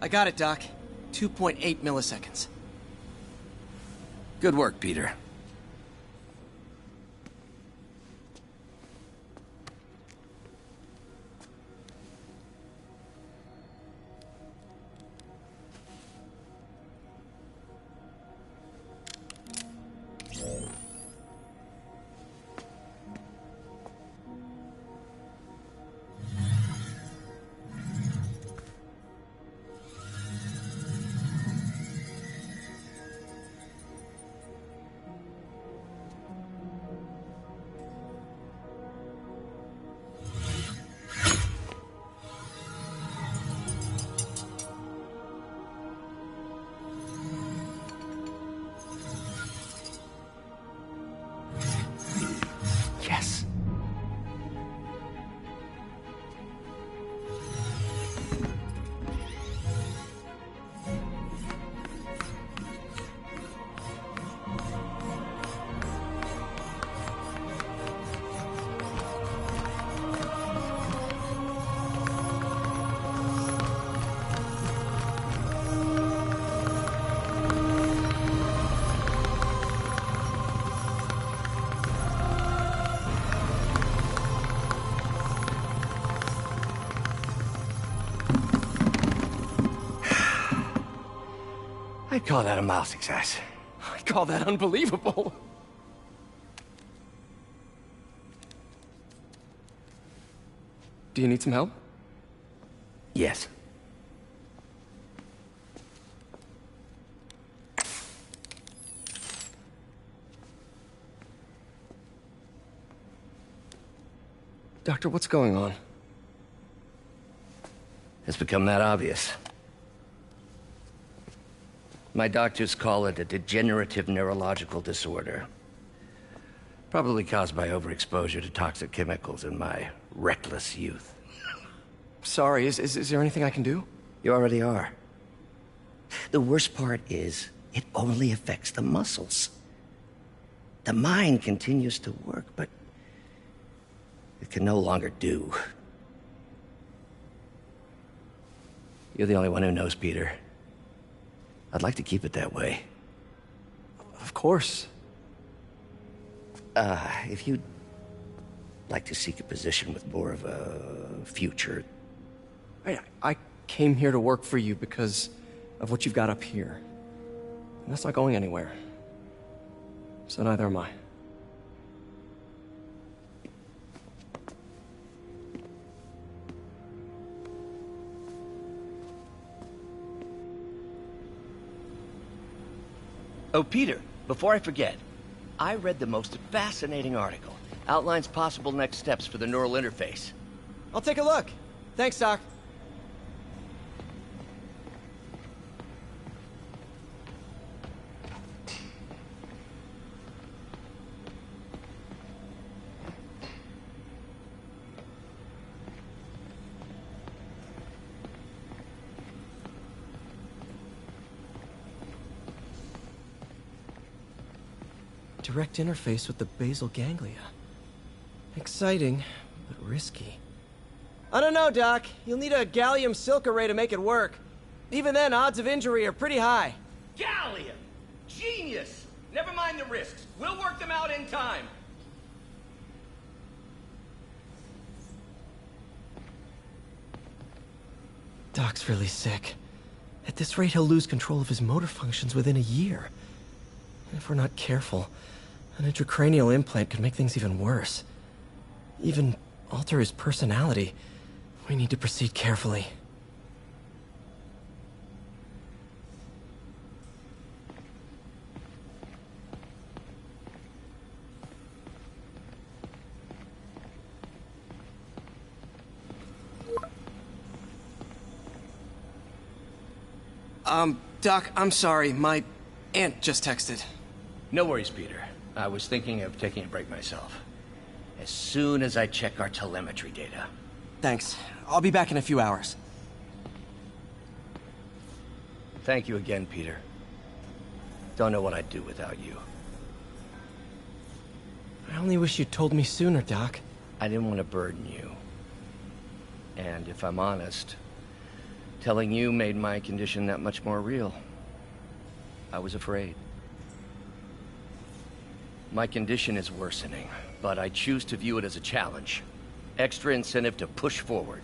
Speaker 16: I got it, Doc. 2.8 milliseconds.
Speaker 19: Good work, Peter.
Speaker 16: Yes.
Speaker 19: I'd call that a mild success.
Speaker 16: I call that unbelievable. Do you need some help?
Speaker 19: Yes.
Speaker 16: Doctor, what's going on?
Speaker 19: It's become that obvious. My doctors call it a degenerative neurological disorder. Probably caused by overexposure to toxic chemicals in my reckless youth.
Speaker 16: Sorry, is there anything I can do?
Speaker 19: You already are. The worst part is, it only affects the muscles. The mind continues to work, but it can no longer do. You're the only one who knows, Peter. I'd like to keep it that way.
Speaker 16: Of course.
Speaker 19: If you'd like to seek a position with more of a future...
Speaker 16: I came here to work for you because of what you've got up here. And that's not going anywhere. So neither am I.
Speaker 19: Oh, Peter, before I forget, I read the most fascinating article. Outlines possible next steps for the neural interface.
Speaker 16: I'll take a look. Thanks, Doc. Direct interface with the basal ganglia. Exciting, but risky. I don't know, Doc. You'll need a gallium silk array to make it work. Even then, odds of injury are pretty high.
Speaker 19: Gallium! Genius! Never mind the risks. We'll work them out in time.
Speaker 16: Doc's really sick. At this rate, he'll lose control of his motor functions within a year. And if we're not careful, an intracranial implant could make things even worse. Even alter his personality. We need to proceed carefully. Doc, I'm sorry. My aunt just texted.
Speaker 19: No worries, Peter. I was thinking of taking a break myself. As soon as I check our telemetry data.
Speaker 16: Thanks. I'll be back in a few hours.
Speaker 19: Thank you again, Peter. Don't know what I'd do without you.
Speaker 16: I only wish you'd told me sooner, Doc.
Speaker 19: I didn't want to burden you. And if I'm honest, Telling you made my condition that much more real. I was afraid. My condition is worsening, but I choose to view it as a challenge. Extra incentive to push forward.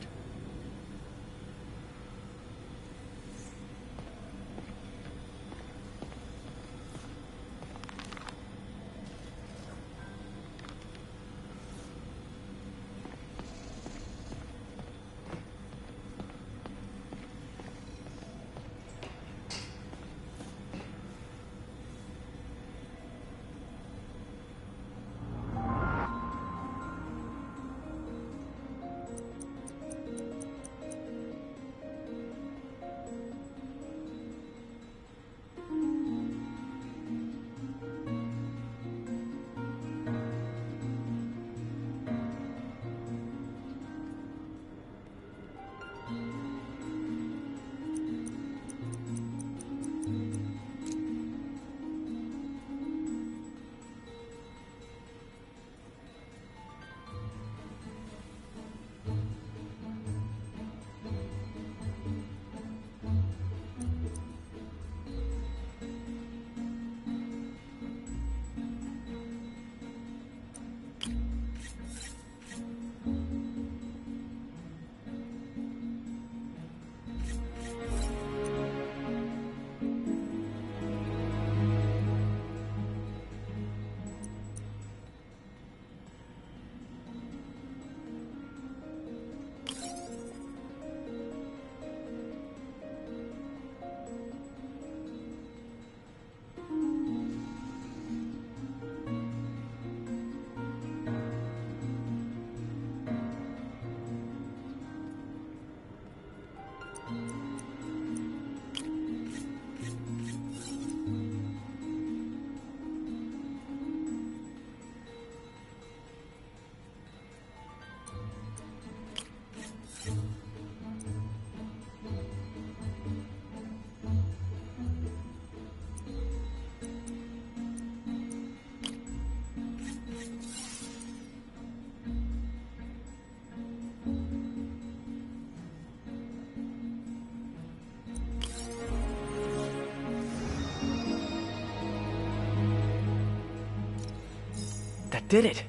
Speaker 16: That did it.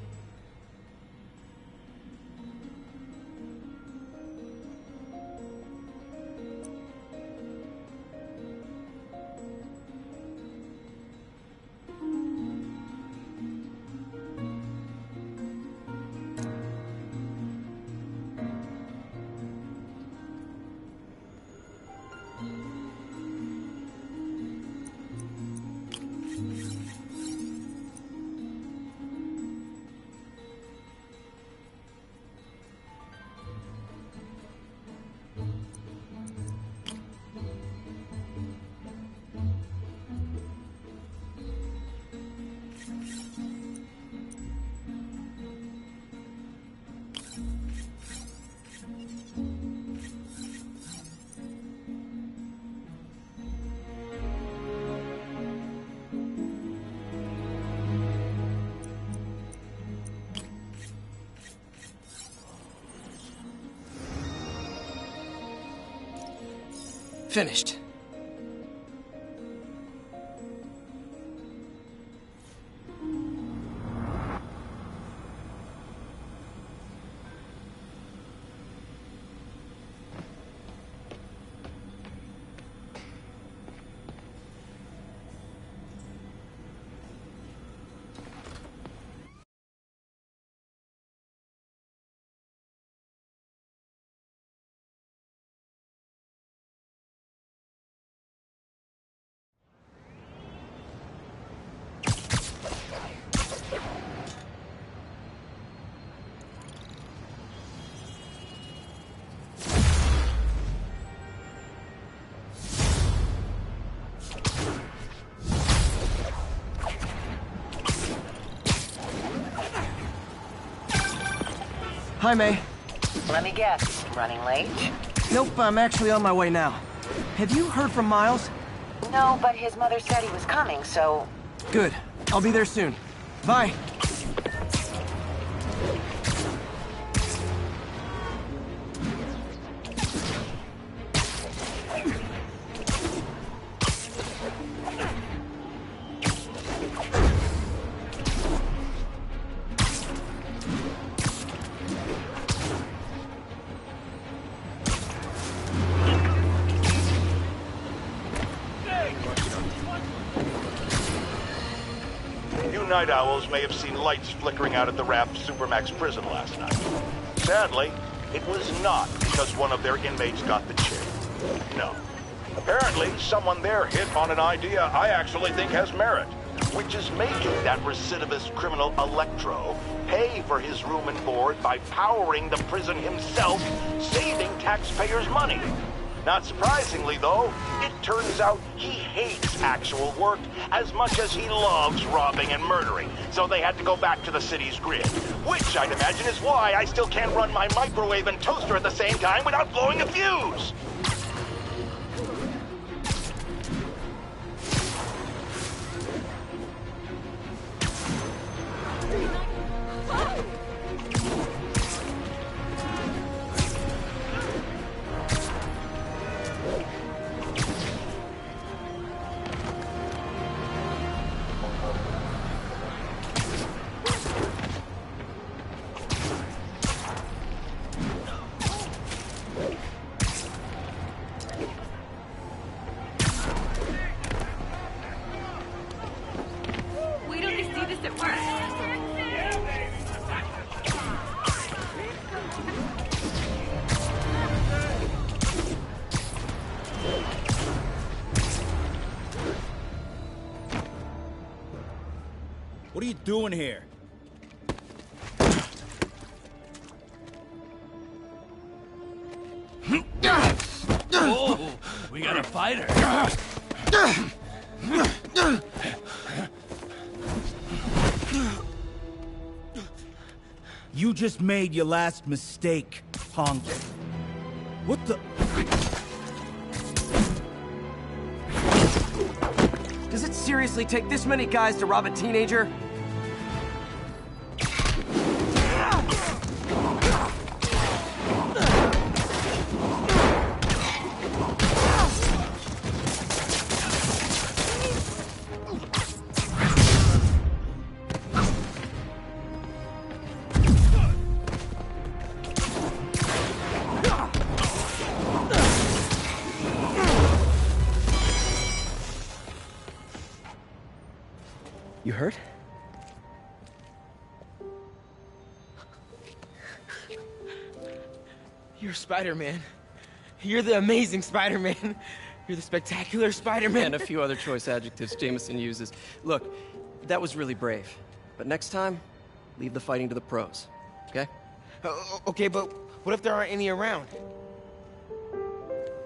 Speaker 16: Finished.
Speaker 1: Hi, May.
Speaker 17: Let me guess, running late?
Speaker 1: Nope, I'm actually on my way now. Have you heard from Miles?
Speaker 17: No, but his mother said he was coming, so...
Speaker 1: Good. I'll be there soon. Bye.
Speaker 13: night owls may have seen lights flickering out at the Raft Supermax prison last night. Sadly, it was not because one of their inmates got the chair. No. Apparently, someone there hit on an idea I actually think has merit, which is making that recidivist criminal Electro pay for his room and board by powering the prison himself, saving taxpayers' money. Not surprisingly, though, it turns out he hates actual work as much as he loves robbing and murdering, so they had to go back to the city's grid. Which, I'd imagine, is why I still can't run my microwave and toaster at the same time without blowing a fuse!
Speaker 5: What are you doing here?
Speaker 4: Oh, we got a fighter.
Speaker 5: You just made your last mistake, punk. What the...
Speaker 1: Does it seriously take this many guys to rob a teenager? You hurt?
Speaker 2: You're Spider-Man. You're the amazing Spider-Man. You're the spectacular Spider-Man.
Speaker 16: And a few other choice adjectives Jameson uses. Look, that was really brave. But next time, leave the fighting to the pros, okay?
Speaker 2: Okay, but what if there aren't any around?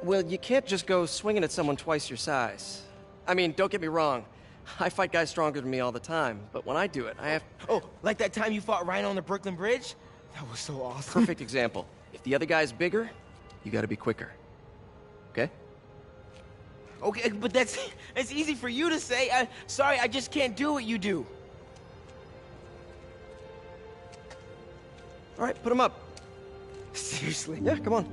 Speaker 16: Well, you can't just go swinging at someone twice your size. I mean, don't get me wrong. I fight guys stronger than me all the time, but when I do it, I have...
Speaker 2: Oh, like that time you fought Rhino on the Brooklyn Bridge? That was so awesome.
Speaker 16: Perfect example. If the other guy's bigger, you gotta be quicker. Okay?
Speaker 2: Okay, but that's easy for you to say. Sorry, I just can't do what you do.
Speaker 16: All right, put him up.
Speaker 2: Seriously?
Speaker 16: Yeah, come on.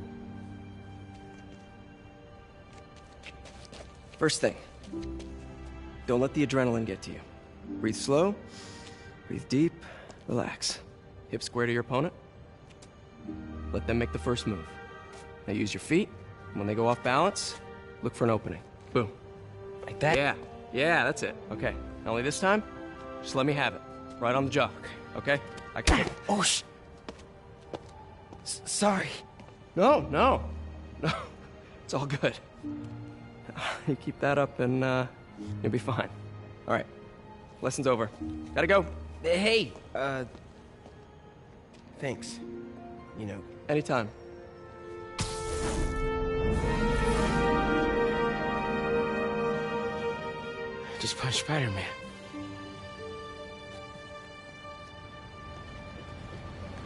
Speaker 16: First thing. Don't let the adrenaline get to you. Breathe slow, breathe deep, relax. Hip square to your opponent. Let them make the first move. Now use your feet. When they go off balance, look for an opening. Boom.
Speaker 2: Like that?
Speaker 16: Yeah, yeah, that's it. Okay. Only this time, just let me have it. Right on the jaw. Okay? I can.
Speaker 2: Oh, sorry.
Speaker 16: No. It's all good. You keep that up and, you'll be fine. All right. Lesson's over. Gotta go.
Speaker 2: Hey, thanks. You know.
Speaker 16: Anytime.
Speaker 2: Just punch Spider-Man.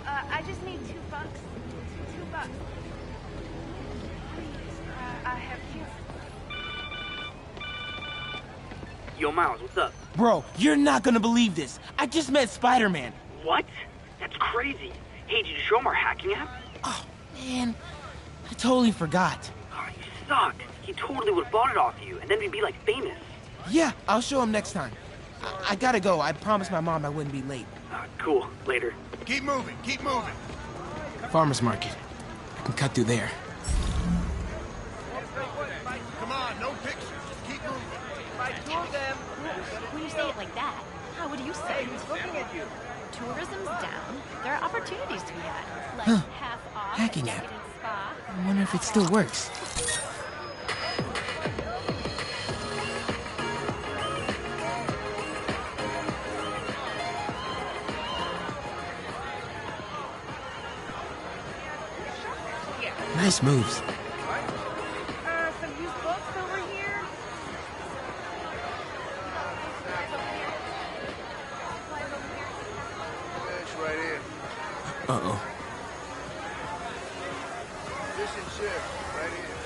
Speaker 10: I just need $2. $2. I have you.
Speaker 14: Yo, Miles, what's up?
Speaker 2: Bro, you're not gonna believe this. I just met Spider-Man.
Speaker 14: What? That's crazy. Hey, did you show him our hacking app?
Speaker 2: Oh, man. I totally forgot.
Speaker 14: Oh, you suck. He totally would have bought it off you, and then we'd be, like, famous.
Speaker 2: Yeah, I'll show him next time. I gotta go. I promised my mom I wouldn't be late.
Speaker 14: Cool. Later.
Speaker 13: Keep moving, keep moving.
Speaker 2: Farmer's market. I can cut through there.
Speaker 13: Come on, no pictures. Keep moving.
Speaker 10: When you say it like that, how
Speaker 12: Yeah, what do you say?
Speaker 6: Who's looking at you?
Speaker 12: Tourism's down. There are opportunities to be had. Like
Speaker 16: Huh.
Speaker 12: half off
Speaker 16: Hacking
Speaker 12: at
Speaker 16: app.
Speaker 12: Decadent Spa.
Speaker 16: I wonder if it still works. Nice moves.
Speaker 10: Some used books over here?
Speaker 11: That's right here.
Speaker 16: Uh-oh.
Speaker 11: Fish and chips, right here.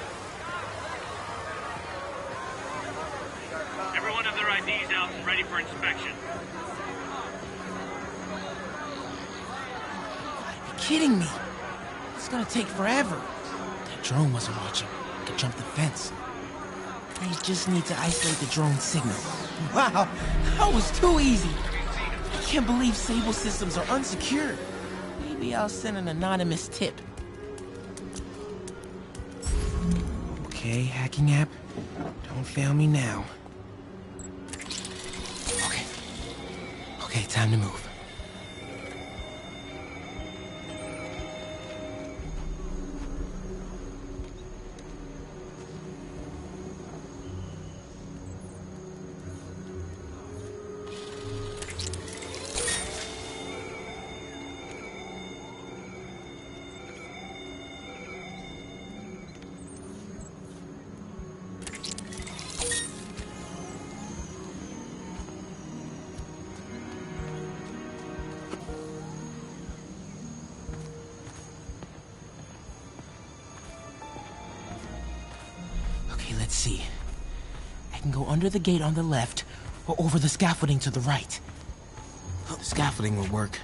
Speaker 4: Everyone have their IDs out and ready for inspection.
Speaker 16: You're kidding me. It's gonna take forever. That drone wasn't watching. I could jump the fence. I just need to isolate the drone signal. Wow, that was too easy. I can't believe Sable systems are unsecured. Maybe I'll send an anonymous tip. Okay, hacking app. Don't fail me now. Okay. Okay, time to move. Let's see. I can go under the gate on the left, or over the scaffolding to the right. The scaffolding will work.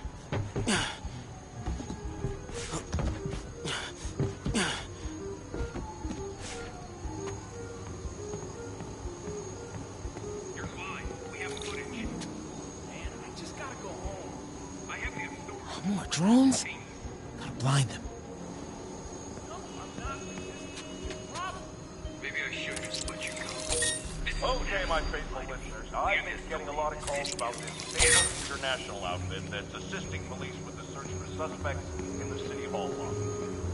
Speaker 4: You're fine. We have footage. Man, I just gotta go home. I have the authority.
Speaker 16: More drones? Gotta blind them.
Speaker 4: Maybe I should just let you go.
Speaker 13: Okay, my faithful listeners, I've been getting a lot of calls about this Sable International outfit that's assisting police with the search for suspects in the City Hall lot.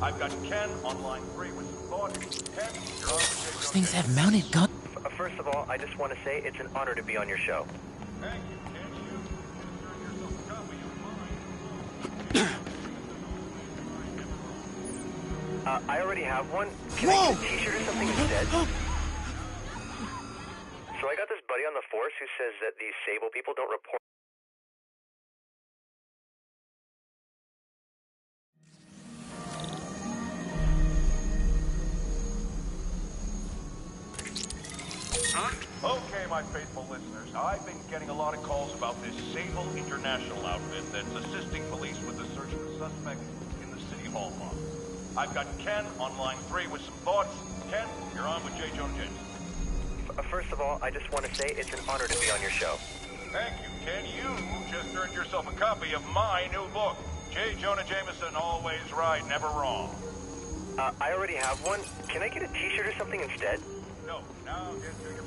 Speaker 13: I've got Ken on line 3 with some thoughts. Ken, you're on the
Speaker 16: Those things have mounted guns.
Speaker 6: First of all, I just want to say it's an honor to be on your show.
Speaker 13: Thank you, Ken. You yourself a copy of mine.
Speaker 6: I already have one. Can I get a t-shirt or something instead? So I got this buddy on the force who says that these Sable people don't report.
Speaker 13: Okay, my faithful listeners, I've been getting a lot of calls about this Sable International outfit that's assisting police with the search for suspects in the City Hall lot. I've got Ken on line 3 with some thoughts. Ken, you're on with J. Jonah Jameson.
Speaker 6: First of all, I just want to say it's an honor to be on your show.
Speaker 13: Thank you, Ken. You just earned yourself a copy of my new book, J. Jonah Jameson, Always Right, Never Wrong.
Speaker 6: I already have one. Can I get a t-shirt or something instead?
Speaker 13: No, now get to your...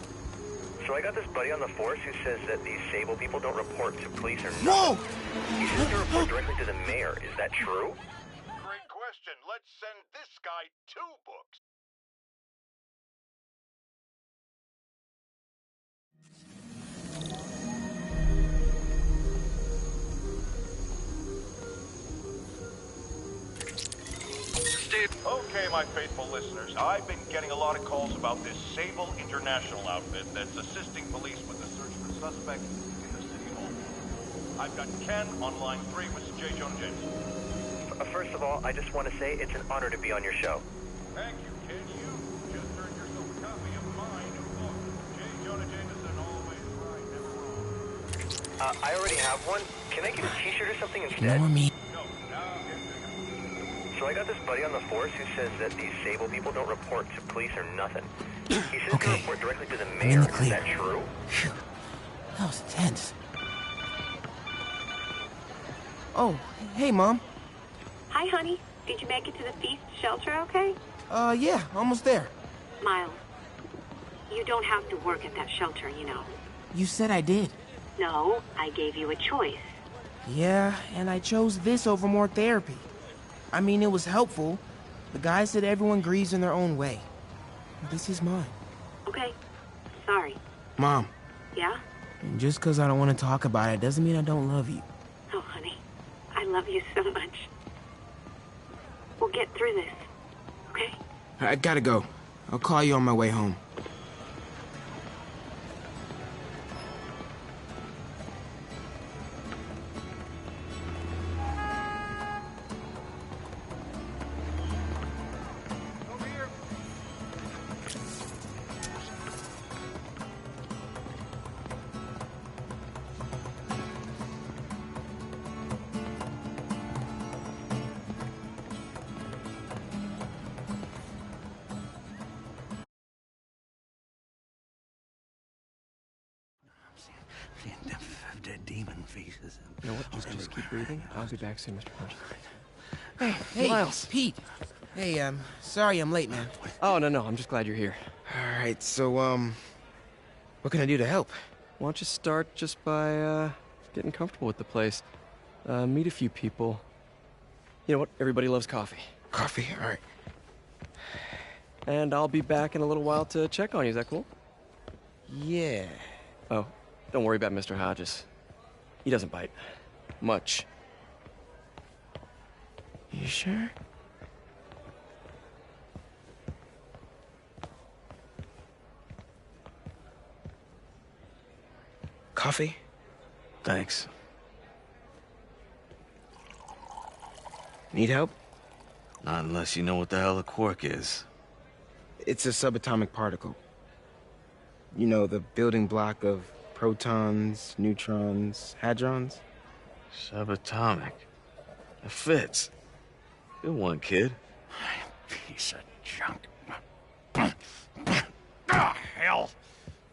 Speaker 6: So I got this buddy on the force who says that these Sable people don't report to police or
Speaker 16: Whoa!
Speaker 6: nothing. He says to report directly to the mayor. Is that true?
Speaker 13: Great question. Let's send this guy 2 books. Okay, my faithful listeners, I've been getting a lot of calls about this Sable International outfit that's assisting police with the search for suspects in the City Hall. I've got Ken on line 3 with J. Jonah Jameson.
Speaker 6: First of all, I just want to say it's an honor to be on your show.
Speaker 13: Thank you, Ken. You just earned yourself a copy of my new book, J. Jonah Jameson, Always Right, Never Wrong.
Speaker 6: I already have one. Can I get a t-shirt or something instead?
Speaker 16: Ignore me.
Speaker 6: So I got this buddy on the force who says that these Sable people don't report to police or nothing. He says to report directly to the
Speaker 16: I'm in
Speaker 6: mayor.
Speaker 16: the clear.
Speaker 6: Is that true?
Speaker 16: Phew. That was tense. Oh, hey, Mom.
Speaker 22: Hi, honey. Did you make it to the feast shelter okay?
Speaker 16: Yeah, almost there.
Speaker 22: Miles, you don't have to work at that shelter, you know.
Speaker 16: You said I did.
Speaker 22: No, I gave you a choice.
Speaker 18: Yeah, and I chose this over more therapy. I mean, it was helpful. The guy said everyone grieves in their own way. This is mine.
Speaker 22: Okay. Sorry.
Speaker 18: Mom.
Speaker 22: Yeah?
Speaker 18: And just because I don't want to talk about it doesn't mean I don't love you.
Speaker 22: Oh, honey. I love you so much. We'll get through this. Okay?
Speaker 18: I gotta go. I'll call you on my way home.
Speaker 4: Dead demon faces.
Speaker 7: You know what? Just keep breathing. I'll be back soon, Mr. Hodge.
Speaker 18: Hey,
Speaker 7: Miles.
Speaker 18: Pete. Hey, sorry I'm late, man.
Speaker 7: Oh, no. I'm just glad you're here.
Speaker 18: All right, so, what can I do to help?
Speaker 7: Why don't you start just by, getting comfortable with the place. Meet a few people. You know what? Everybody loves coffee.
Speaker 18: Coffee? All right.
Speaker 7: And I'll be back in a little while to check on you. Is that cool?
Speaker 18: Yeah.
Speaker 7: Oh, don't worry about Mr. Hodges. He doesn't bite. Much.
Speaker 18: You sure? Coffee?
Speaker 7: Thanks.
Speaker 18: Need help?
Speaker 20: Not unless you know what the hell a quark is.
Speaker 18: It's a subatomic particle. You know, the building block of protons, neutrons, hadrons?
Speaker 20: Subatomic. It fits. Good one, kid.
Speaker 4: Piece of junk. Hell.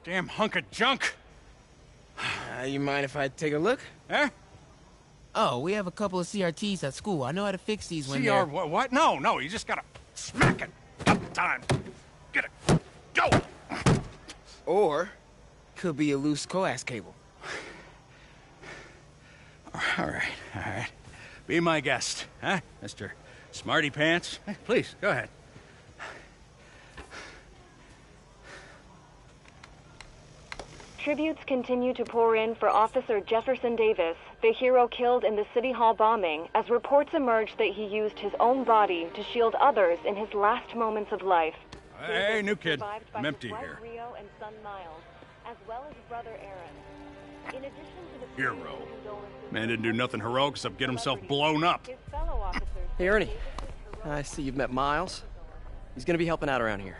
Speaker 4: Damn hunk of junk.
Speaker 18: You mind if I take a look?
Speaker 4: Huh?
Speaker 18: Oh, we have a couple of CRTs at school. I know how to fix these when
Speaker 4: CR
Speaker 18: they're...
Speaker 4: what? No, you just gotta smack it. Couple times. Get it. Go!
Speaker 18: Or, could be a loose coax cable.
Speaker 4: All right. Be my guest, huh, Mr. Smarty Pants? Please, go ahead.
Speaker 21: Tributes continue to pour in for Officer Jefferson Davis, the hero killed in the City Hall bombing, as reports emerge that he used his own body to shield others in his last moments of life.
Speaker 4: Hey, new kid. I'm empty here.
Speaker 21: Rio and son Miles, as well as brother Aaron. In addition to the
Speaker 4: Hero. Man didn't do nothing heroic except get himself blown up.
Speaker 7: Hey, Ernie. I see you've met Miles. He's gonna be helping out around here.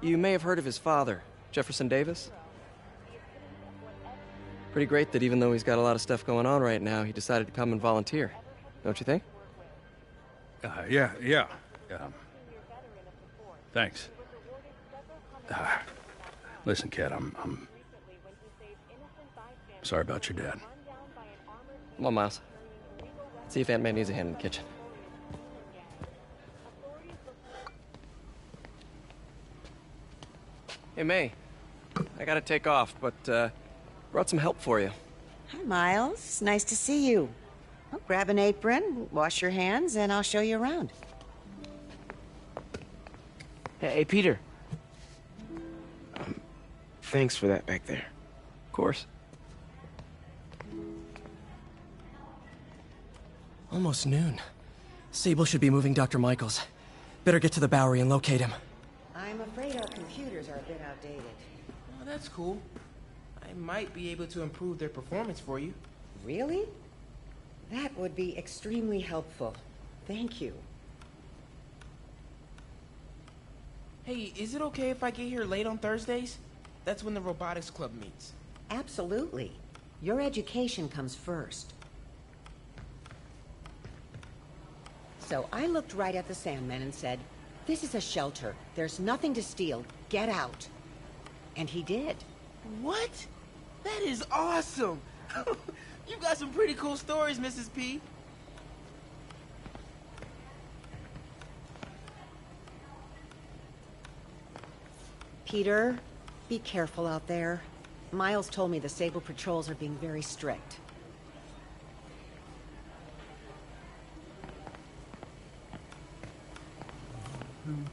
Speaker 7: You may have heard of his father, Jefferson Davis. Pretty great that even though he's got a lot of stuff going on right now, he decided to come and volunteer. Don't you think?
Speaker 4: Yeah. Thanks. Listen, kid, I'm sorry about your dad.
Speaker 7: Come on, Miles. See if Aunt May needs a hand in the kitchen. Hey, May. I gotta take off, but, brought some help for you.
Speaker 24: Hi, Miles. Nice to see you. Well, grab an apron, wash your hands, and I'll show you around.
Speaker 18: Hey, Peter. Thanks for that back there.
Speaker 7: Of course. Almost noon. Sable should be moving Dr. Michaels. Better get to the Bowery and locate him.
Speaker 24: I'm afraid our computers are a bit outdated.
Speaker 18: Oh, that's cool. I might be able to improve their performance for you.
Speaker 24: Really? That would be extremely helpful. Thank you.
Speaker 18: Hey, is it okay if I get here late on Thursdays? That's when the robotics club meets.
Speaker 24: Absolutely. Your education comes first. So I looked right at the Sandman and said, "This is a shelter. There's nothing to steal. Get out." And he did.
Speaker 18: What? That is awesome! You got some pretty cool stories, Mrs. P.
Speaker 24: Peter, be careful out there. Miles told me the Sable patrols are being very strict.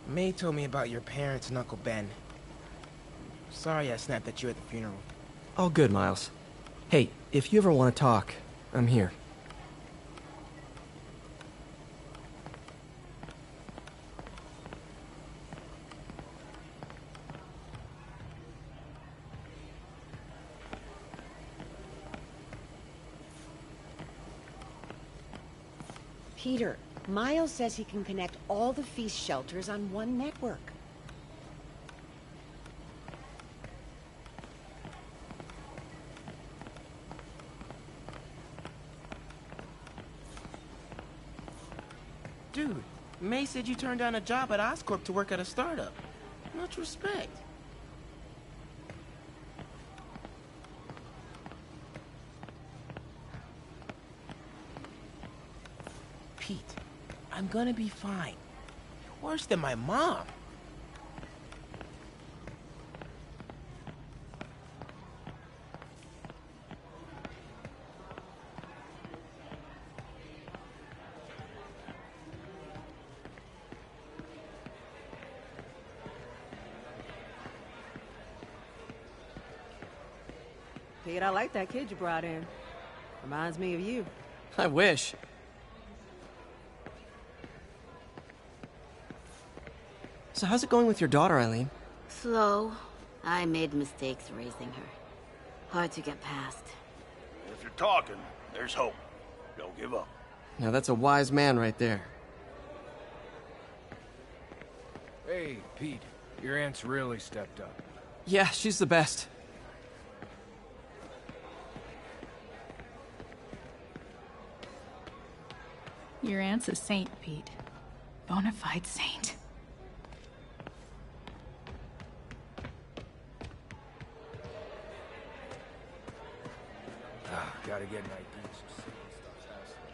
Speaker 18: May told me about your parents and Uncle Ben. Sorry I snapped at you at the funeral.
Speaker 16: All good, Miles. Hey, if you ever want to talk, I'm here.
Speaker 24: Peter, Miles says he can connect all the feast shelters on one network.
Speaker 18: Dude, May said you turned down a job at Oscorp to work at a startup. Much respect. Pete, I'm gonna be fine. You're worse than my mom.
Speaker 3: Pete, I like that kid you brought in. Reminds me of you.
Speaker 16: I wish. So how's it going with your daughter, Eileen?
Speaker 8: Slow. I made mistakes raising her. Hard to get past.
Speaker 11: If you're talking, there's hope. Don't give up.
Speaker 16: Now that's a wise man right there.
Speaker 15: Hey, Pete. Your aunt's really stepped up.
Speaker 16: Yeah, she's the best.
Speaker 23: Your aunt's a saint, Pete. Bona fide saint.
Speaker 15: Gotta get an ID so Satan stops asking.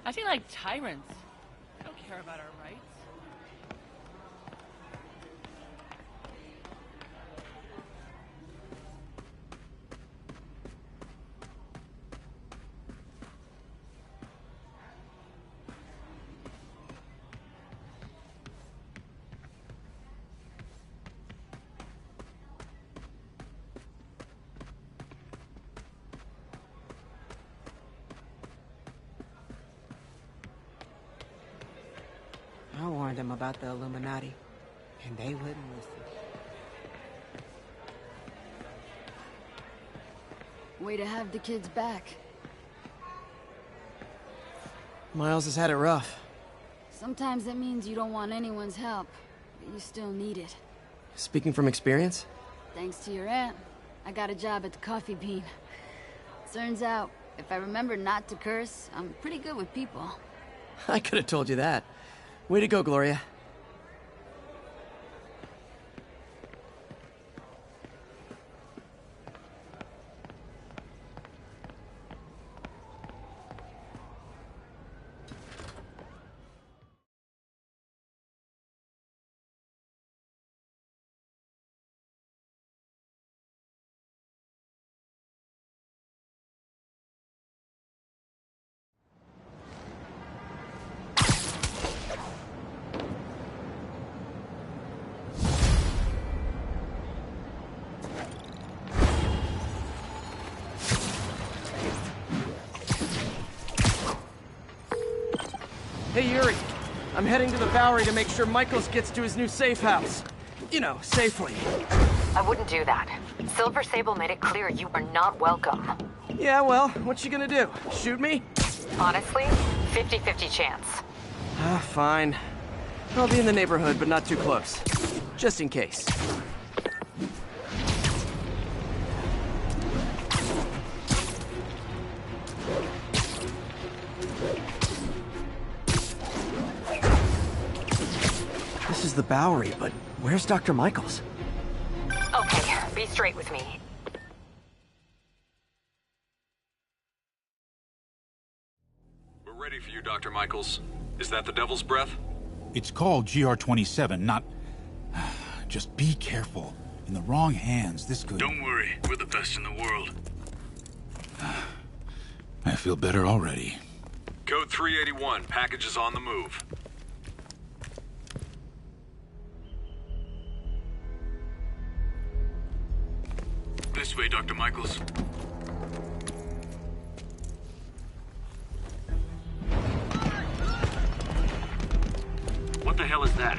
Speaker 14: Acting like tyrants. I don't care about our rights.
Speaker 3: I warned them about the Illuminati, and they wouldn't listen.
Speaker 8: Way to have the kids back.
Speaker 16: Miles has had it rough.
Speaker 8: Sometimes that means you don't want anyone's help, but you still need it.
Speaker 16: Speaking from experience?
Speaker 8: Thanks to your aunt, I got a job at the Coffee Bean. Turns out, if I remember not to curse, I'm pretty good with people.
Speaker 16: I could have told you that. Way to go, Gloria. Hey, Yuri. I'm heading to the Bowery to make sure Michaels gets to his new safe house. You know, safely.
Speaker 25: I wouldn't do that. Silver Sable made it clear you are not welcome.
Speaker 16: Yeah, well, what's she gonna do? Shoot me?
Speaker 25: Honestly, 50-50 chance.
Speaker 16: Ah, fine. I'll be in the neighborhood, but not too close. Just in case. This is the Bowery, but where's Dr. Michaels?
Speaker 25: Okay, be straight with me.
Speaker 26: We're ready for you, Dr. Michaels.
Speaker 1: Is that the Devil's Breath?
Speaker 5: It's called GR27, not... Just be careful. In the wrong hands, this could...
Speaker 1: Don't worry, we're the best in the world.
Speaker 5: I feel better already.
Speaker 1: Code 381, package is on the move. This way, Dr. Michaels. What the hell is that?